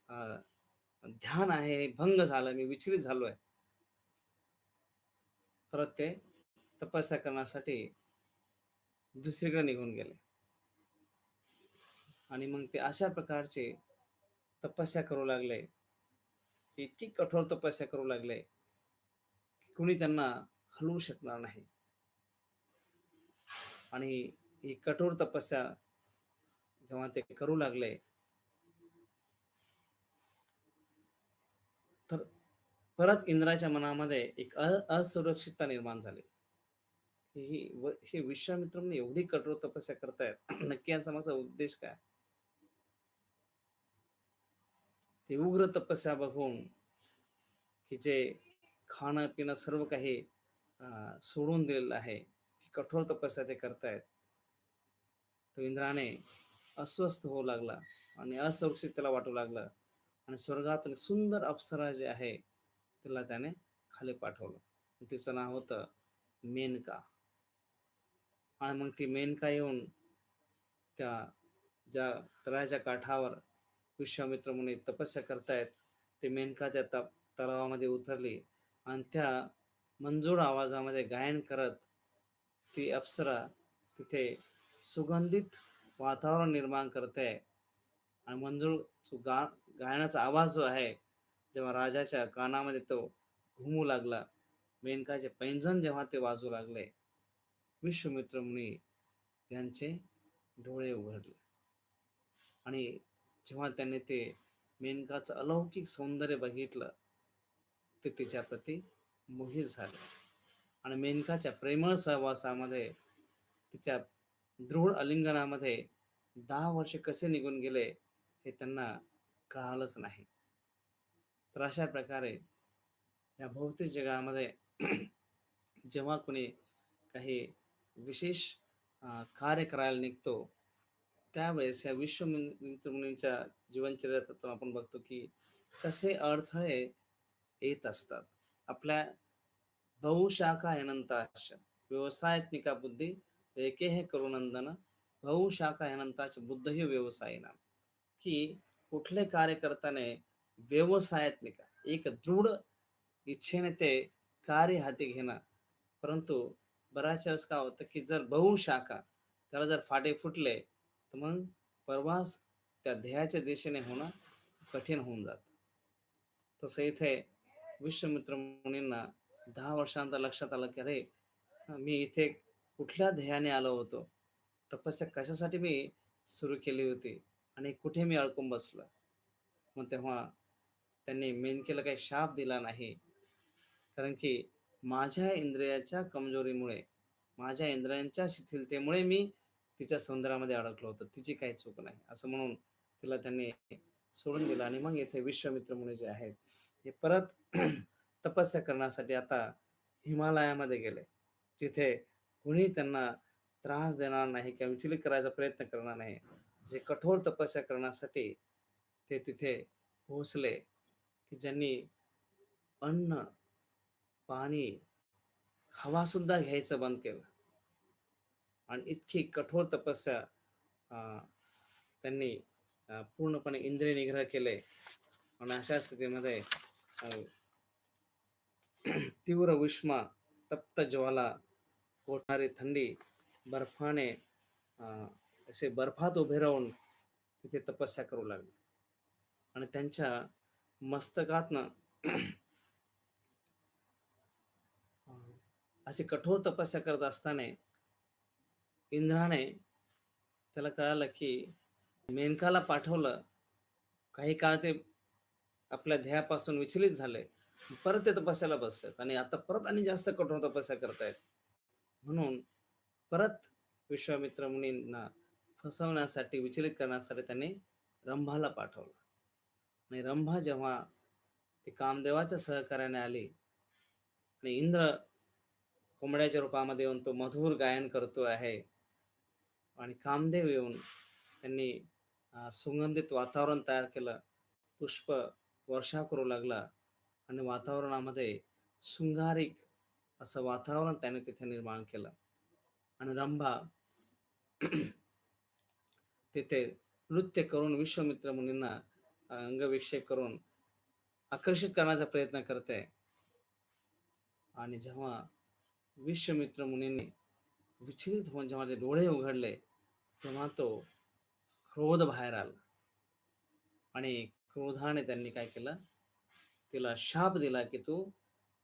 अ, ध्यान आहे हे भंग झालं, मी विचलित झालोय. परत ते तपस्या करण्यासाठी दुसरीकडे निघून गेले. आणि मग ते अशा प्रकारचे तपस्या करू लागले, इतकी कठोर तपस्या करू लागले, की कुणी त्यांना हलवू शकणार नाही. आणि ही कठोर तपस्या जेव्हा ते करू लागले, तर परत इंद्राच्या मनामध्ये एक असुरक्षितता निर्माण झाली. हे विश्वामित्र मुनी एवढी कठोर तपस्या करतायत, नक्की यांचा माझा उद्देश काय? ते उग्र तपस्या बघून, की जे खाणं पिणं सर्व काही सोडून दिलेलं आहे, कठोर तपस्या ते करतायत. तो इंद्राने अस्वस्थ होऊ लागला आणि असुरक्षित त्याला वाटू लागलं आणि स्वर्गातून सुंदर अप्सरा जे आहे तिला त्याने खाली पाठवलं. तिचं नाव होतं मेनका. आणि मग ती मेनका येऊन त्या ज्या तळ्याच्या काठावर विश्वामित्र मुनी तपस्या करतायत, ते मेनका त्या तलावामध्ये उतरली आणि त्या मंजूळ आवाजामध्ये गायन करत ती अप्सरा तिथे सुगंधित वातावरण निर्माण करते. आणि मंजूळ गायनाचा आवाज जो आहे, जेव्हा राजाच्या कानामध्ये तो घुमू लागला, मेनकाचे पैंजण जेव्हा ते वाजू लागले, विश्वामित्र मुनी यांचे डोळे उघडले आणि जेव्हा त्यांनी ते मेनकाचं अलौकिक सौंदर्य बघितलं, ते तिच्याप्रती मोहित झाले आणि मेनकाच्या प्रेमळ सहवासामध्ये, तिच्या दृढ आलिंगनामध्ये 10 वर्षे कसे निघून गेले हे त्यांना कळालंच नाही. तर अशा प्रकारे या भौतिक जगामध्ये जेव्हा कोणी काही विशेष कार्य करायला निघतो, त्यावेळेस या विश्वामित्र जीवनचरित्रातून आपण बघतो की कसे अडथळे येत असतात. आपल्या बहुशाखा अनंताश्च व्यवसायात्मिका बुद्धी एकेह करुनंदन बहुशाखा अनंताच बुद्धही व्यवसायिना, की कुठले कार्य करताना व्यवसायात्मिका एक दृढ इच्छेने ते कार्य हाती घेणं. परंतु बऱ्याच वेळेस काय होतं की जर बहुशाखा त्याला जर फाटे फुटले, तर मग प्रवास त्या ध्येयाच्या दिशेने होणं कठीण होऊन जातं. तसं इथे विश्वामित्र मुनींना 10 वर्षानंतर लक्षात आलं की अरे, मी इथे कुठल्या ध्येयाने आलो होतो, तपस्या कशासाठी मी सुरू केली होती आणि कुठे मी अडकून बसलो. मग तेव्हा त्यांनी मेनकेला काही शाप दिला नाही, कारण की माझ्या इंद्रियाच्या कमजोरीमुळे, माझ्या इंद्रियांच्या शिथिलतेमुळे मी तिच्या सौंदर्यामध्ये अडकलो होतो, तिची काही चूक नाही असं म्हणून तिला त्यांनी सोडून दिलं. आणि मग येथे विश्वामित्र मुनी जे आहेत हे परत तपस्या करण्यासाठी आता हिमालयामध्ये गेले, जिथे कुणी त्यांना त्रास देणार नाही किंवा विचलित करायचा प्रयत्न करणार नाही. जे कठोर तपस्या करण्यासाठी ते तिथे पोहोचले, की ज्यांनी अन्न, पाणी, हवा सुद्धा घ्यायचं बंद केलं आणि इतकी कठोर तपस्या अं, त्यांनी पूर्णपणे इंद्रिय निग्रह केले. आणि अशा स्थितीमध्ये अं, तीव्र उष्मा, तप्त ज्वाला, कोठणारी थंडी, बर्फाने असे बर्फात उभे राहून तिथे तपस्या करू लागले. आणि त्यांच्या मस्तकातनं अशी कठोर तपस्या करत असताना इंद्राने त्याला कळालं की मेनकाला पाठवलं, काही काळ ते आपल्या ध्येयापासून विचलित झाले, परत ते तपस्याला बसलेत आणि आता परत आणि जास्त कठोर तपस्या करतायत. म्हणून परत विश्वामित्र मुनींना फसवण्यासाठी, विचलित करण्यासाठी त्यांनी रंभाला पाठवलं. आणि रंभा जेव्हा ती कामदेवाच्या सहकार्याने आली आणि इंद्र कोंबड्याच्या रूपामध्ये येऊन तो मधुर गायन करतो आहे आणि कामदेव येऊन त्यांनी सुगंधित वातावरण तयार केलं, पुष्प वर्षा करू लागला आणि वातावरणामध्ये शृंगारिक असं वातावरण त्याने तिथे निर्माण केलं. आणि रंभा तिथे नृत्य करून विश्वामित्र मुनींना अंगविक्षेप करून आकर्षित करण्याचा प्रयत्न करते. आणि जेव्हा विश्वामित्र मुनींनी विचलित होऊन जेव्हा ते डोळे उघडले, तेव्हा तो क्रोध बाहेर आला आणि क्रोधाने त्यांनी काय केलं, तिला शाप दिला की तू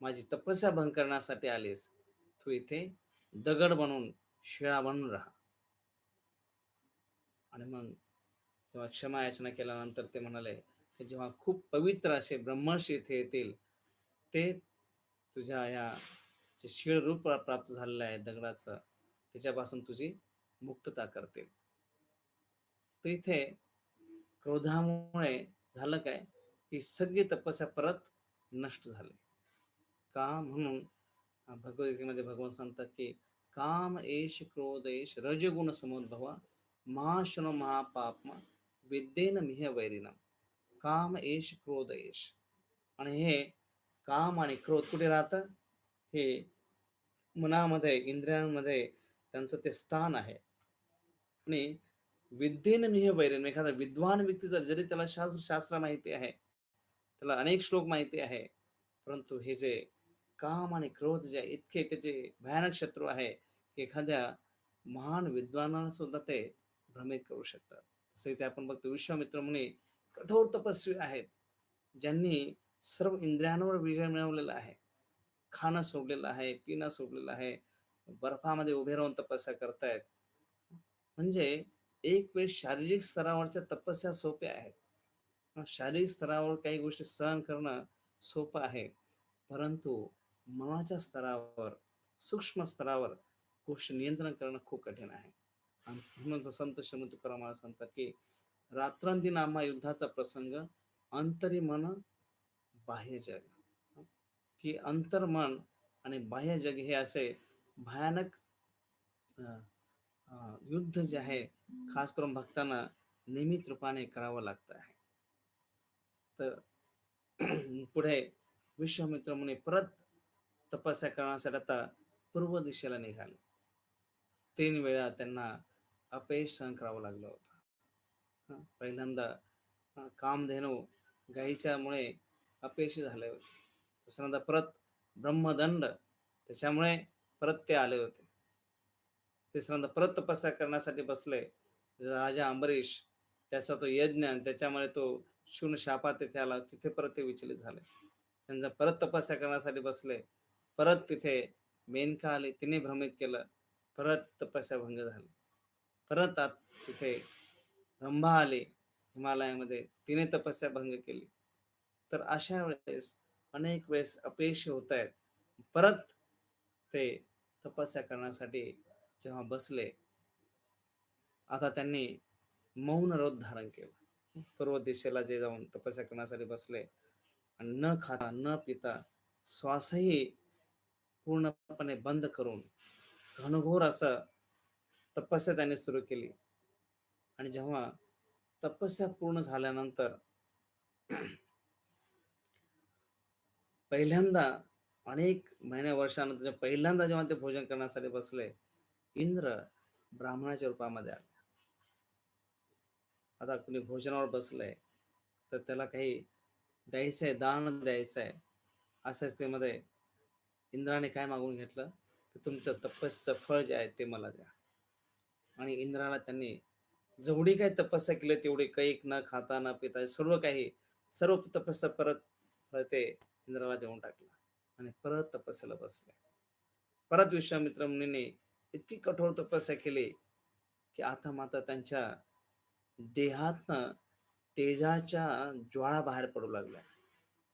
माझी तपस्या भंग करण्यासाठी आलीस, तू इथे दगड बनून, शिळा बनून राहा. आणि मग तेव्हा क्षमा याचना केल्यानंतर ते म्हणाले की जेव्हा खूप पवित्र असे ब्रह्मर्षी इथे येतील, ते तुझ्या या जे शीळ रूप प्राप्त झालेलं आहे दगडाचं, त्याच्यापासून तुझी मुक्तता करतील. तर इथे क्रोधामुळे झालं काय, की सगळी तपस्या परत नष्ट झाली. का? म्हणून भगवद्गीतेमध्ये भगवान सांगतात की काम एष क्रोध एष रजगुण समुद्भव महाशनो महापापमा विद्येन मिह वैरिणम. काम एष क्रोध एष. आणि हे काम आणि क्रोध कुठे राहतं? हे मनामध्ये, इंद्रियांमध्ये त्यांचं ते स्थान आहे. आणि विद्येने मिह वैरिणम, एखादा विद्वान व्यक्ती जरी त्याला शास्त्र माहिती आहे, त्याला अनेक श्लोक माहिती आहे, परंतु हे जे काम आणि क्रोध जे इतके त्याचे भयानक शत्रू आहे, एखाद्या महान विद्वानाला सुद्धा ते भ्रमित करू शकतात. तसे ते आपण बघतो विश्वामित्र मुनी कठोर तपस्वी आहेत, ज्यांनी सर्व इंद्रियांवर विजय मिळवलेला आहे, खाणं सोडलेलं आहे, पिणं सोडलेलं आहे, बर्फामध्ये उभे राहून तपस्या करतायत. म्हणजे एक वेळ शारीरिक स्तरावरच्या तपस्या सोप्या आहेत. शारीरिक स्तरावर काही गोष्टी सहन करणं सोपं आहे. परंतु मनाच्या स्तरावर, सूक्ष्म स्तरावर गोष्टी नियंत्रण करणं खूप कठीण आहे. आणि म्हणून संत श्रीमंत तुकाराम महाराज सांगतात, की रात्रंदिन आम्हा युद्धाचा प्रसंग, अंतरी मन बाह्य जग. की अंतर्मन आणि बाह्य जग हे असे भयानक युद्ध जे आहे, खास करून भक्तांना नियमित रूपाने करावं लागतं आहे. तर पुढे विश्वामित्र मुनी परत तपस्या करण्यासाठी आता पूर्व दिशेला निघाले. 3 वेळा त्यांना अपयश सहन करावं लागलं होतं. पहिल्यांदा कामधेनू गायीच्यामुळे अपयशी झाले होते. दुसऱ्यांदा परत ब्रह्मदंड त्याच्यामुळे परत ते आले होते. तिसऱ्यांदा परत तपस्या करण्यासाठी बसले. राजा अंबरीष त्याचा तो यज्ञ आणि त्याच्यामुळे तो शून्य शापात तिथे आला. तिथे परत ते विचलित झाले. त्यांचा परत तपस्या करण्यासाठी बसले. परत तिथे मेनका आली. तिने भ्रमित केलं. परत तपस्या भंग झाली. परत तिथे रंभा आली हिमालयामध्ये. तिने तपस्या भंग केली. तर अशा वेळेस अनेक वेळेस अपयशी होत आहेत. परत ते तपस्या करण्यासाठी जेव्हा बसले, आता त्यांनी मौन व्रत धारण केलं. पूर्व दिशेला जे जाऊन तपस्या करण्यासाठी बसले आणि न खाता न पिता श्वासही पूर्णपणे बंद करून घनघोर असं तपस्या त्यांनी सुरू केली. आणि जेव्हा तपस्या पूर्ण झाल्यानंतर पहिल्यांदा अनेक महिन्या वर्षानंतर पहिल्यांदा जेव्हा ते भोजन करण्यासाठी बसले, इंद्र ब्राह्मणाच्या रूपामध्ये आले. आता कुणी भोजनावर बसलंय तर त्याला काही द्यायचंय, दान द्यायचंय. अशा स्थितीमध्ये इंद्राने काय मागून घेतलं, की तुमचं तपस्याचं फळ जे आहे ते मला द्या. आणि इंद्राला त्यांनी जेवढी काही तपस्या केली तेवढी कैक न खाता न पिता सर्व काही, सर्व तपस्या परत ते इंद्राला देऊन टाकलं आणि परत तपस्याला बसले. परत विश्वामित्र मुनीने इतकी कठोर तपस्या केली, की आता मात्र त्यांच्या देहातनं तेजाच्या ज्वाळा बाहेर पडू लागल्या.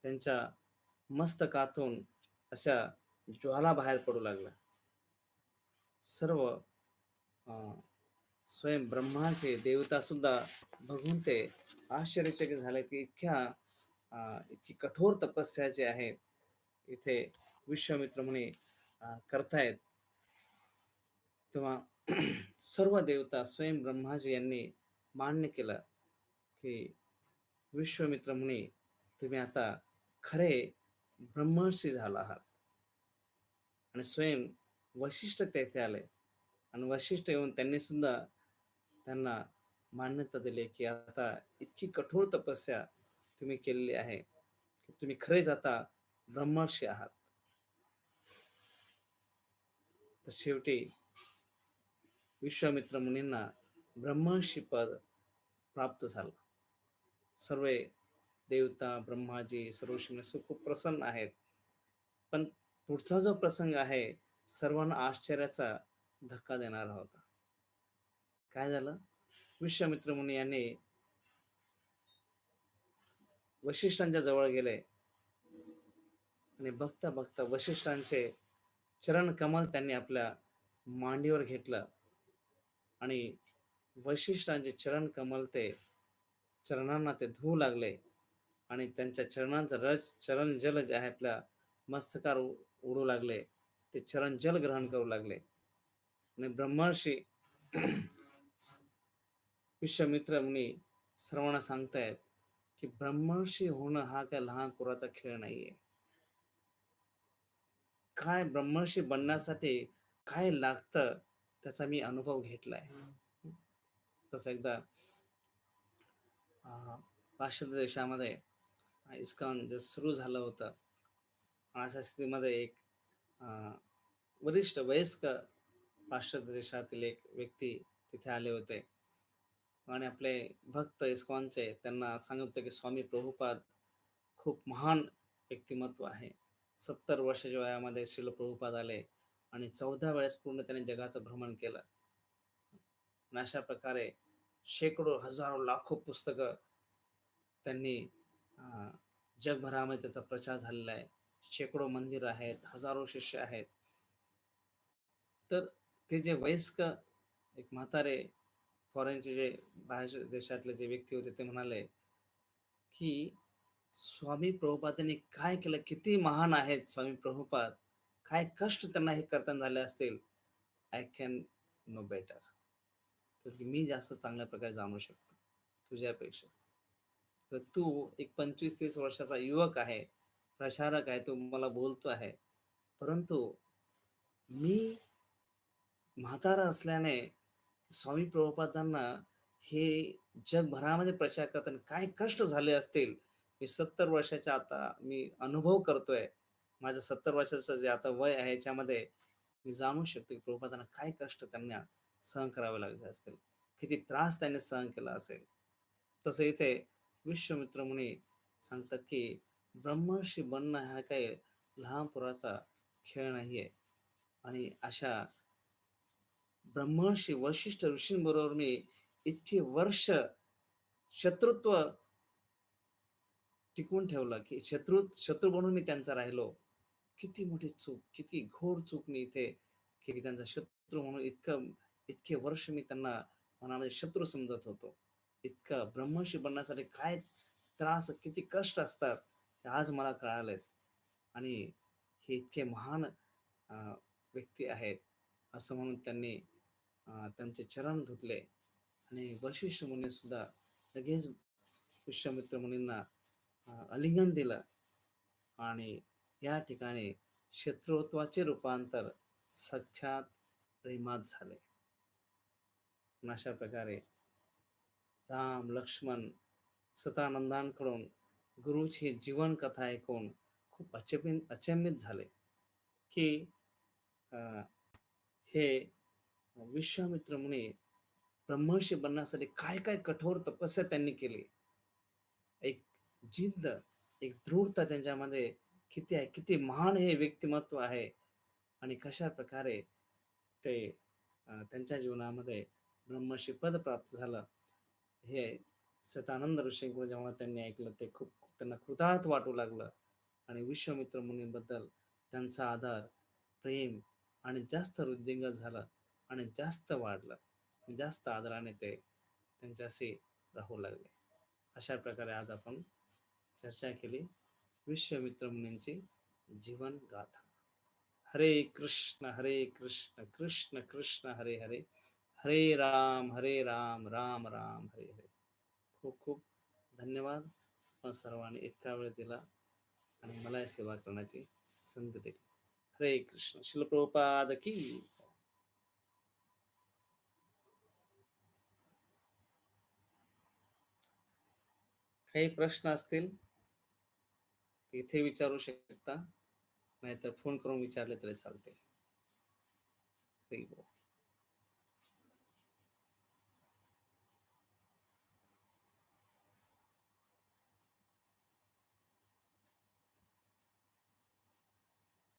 त्यांच्या मस्तकातून अशा ज्वाला बाहेर पडू लागल्या. सर्व स्वयं ब्रह्माचे देवता सुद्धा बघून ते आश्चर्यचकित झाले, की इतकी कठोर तपस्या जी आहे इथे विश्वामित्र मुनी करतायत. तेव्हा सर्व देवता स्वयं ब्रह्माजी यांनी मान्य केलं, की विश्वामित्र मुनी तुम्ही आता खरे ब्रह्मर्षी झाला आहात. आणि स्वयं वशिष्ठ तेथे आले आणि वशिष्ठ येऊन त्यांनी सुद्धा त्यांना मान्यता दिली, की आता इतकी कठोर तपस्या तुम्ही केलेली आहे, की तुम्ही खरेच आता ब्रह्मर्षी आहात. तर शेवटी विश्वामित्र मुनींना ब्रह्मर्षी पद प्राप्त झालं. सर्व देवता ब्रह्माजी सर्व ऋषी खूप प्रसन्न आहेत. पण पुढचा जो प्रसंग आहे सर्वांना आश्चर्याचा धक्का देणारा होता. काय झालं? विश्वामित्र मुनी यांनी वशिष्ठांच्या जवळ गेले आणि बघता बघता वशिष्ठांचे चरण कमल त्यांनी आपल्या मांडीवर घेतलं आणि वशिष्ठांचे चरण कमल ते चरणांना ते धुवू लागले आणि त्यांच्या चरणांचा रस चरण जल जे आहे आपल्या मस्तकार उडू लागले. ते चरण जल ग्रहण करू लागले आणि ब्रह्मर्षी विश्वामित्र मुनी सर्वांना सांगतायत, की ब्रह्मर्षी होणं हा काय लहान पोराचा खेळ नाहीये. काय ब्रह्मर्षी बनण्यासाठी काय लागतं त्याचा मी अनुभव घेतलाय. तसं एकदा पाश्चात्य देशामध्ये इस्कॉन जे सुरू झालं होतं, अशा स्थितीमध्ये एक वरिष्ठ वयस्क पाश्चात्य देशातील एक व्यक्ती तिथे आले होते आणि आपले भक्त इस्कॉनचे त्यांना सांगत होते, की स्वामी प्रभुपाद खूप महान व्यक्तिमत्व आहे. 70 वर्षाच्या वयामध्ये श्रील प्रभुपाद आले आणि 14 वेळेस पूर्ण त्याने जगाचं भ्रमण केलं. आणि अशा प्रकारे शेकडो, हजारो, लाखो पुस्तकं त्यांनी अ, जगभरामध्ये त्याचा प्रचार झालेला आहे. शेकडो मंदिर आहेत, हजारो शिष्य आहेत. तर ते जे वयस्क एक म्हातारे फॉरेनचे जे बाहेरच्या देशातले जे व्यक्ती होते ते म्हणाले, की स्वामी प्रभुपादांनी काय केलं? किती महान आहेत स्वामी प्रभुपाद. काय कष्ट त्यांना हे करताना झाले असतील. I can know better. तर मी जास्त चांगल्या प्रकारे जाणू शकतो तुझ्यापेक्षा. तर तू एक 25-30 वर्षाचा युवक आहे, प्रचारक आहे, तू मला बोलतो आहे. परंतु मी म्हातारा असल्याने स्वामी प्रभुपादांना हे जगभरामध्ये प्रचार करताना काय कष्ट झाले असतील. मी 70 वर्षाच्या आता मी अनुभव करतोय. माझं 70 वर्षाचं जे आता वय आहे याच्यामध्ये मी जाणू शकतो, की प्रभुपादांना काय कष्ट त्यांना सहन करावे लागले असतील. किती त्रास त्यांनी सहन केला असेल. तसं इथे विश्वामित्र मुनी सांगतात, की ब्रह्मर्षी बनणं हा काही लहान पोराचा खेळ नाहीये आणि अशा ब्रह्मर्षी वशिष्ठ ऋषींबरोबर मी इतकी वर्ष शत्रुत्व टिकवून ठेवलं, की शत्रू बनून मी त्यांचा राहिलो. किती मोठी चूक, किती घोर चूक मी इथे केली. त्यांचा शत्रू म्हणून इतके वर्ष मी त्यांना मनामध्ये शत्रू समजत होतो. इतकं ब्रह्मर्षी बनण्यासाठी काय त्रास, किती कष्ट असतात, हे आज मला कळालेत. आणि हे इतके महान अ, व्यक्ती आहेत, असं म्हणून त्यांनी त्यांचे चरण धुतले आणि वशिष्ठ मुनीसुद्धा लगेच विश्वामित्र मुनींना आलिंगन दिलं आणि या ठिकाणी शत्रुत्वाचे रूपांतर सख्यात प्रेमात झाले. अशा प्रकारे राम, लक्ष्मण सतानंदांकडून गुरुची जीवन कथा ऐकून खूप अचंबित झाले, की अ, हे विश्वामित्र मुनी ब्रह्मर्षी बनण्यासाठी काय काय कठोर तपस्या त्यांनी केली. एक जिद्द, एक दृढता त्यांच्यामध्ये किती आहे, किती महान हे व्यक्तिमत्व आहे आणि कशा प्रकारे ते त्यांच्या जीवनामध्ये ब्रह्मर्षी पद प्राप्त झालं. हे सतानंद ऋषींकडून जेव्हा त्यांनी ऐकलं ते खूप त्यांना कृतार्थ वाटू लागलं आणि विश्वामित्र मुनींबद्दल त्यांचा आदर, प्रेम आणि जास्त वृद्धिंगत झालं आणि जास्त वाढलं. जास्त आदराने ते त्यांच्याशी राहू लागले. अशा प्रकारे आज आपण चर्चा केली विश्वामित्र मुनींची जीवन गाथा. हरे कृष्ण कृष्ण कृष्ण हरे हरे, हरे राम राम राम हरे हरे. खूप खूप धन्यवाद. आपण सर्वांनी इतका वेळ दिला आणि मला सेवा करण्याची संधी दिली. हरे कृष्ण. श्रील प्रभुपाद की. काही प्रश्न असतील इथे विचारू शकता, नाहीतर फोन करून विचारले तरी चालते. हरी बोल.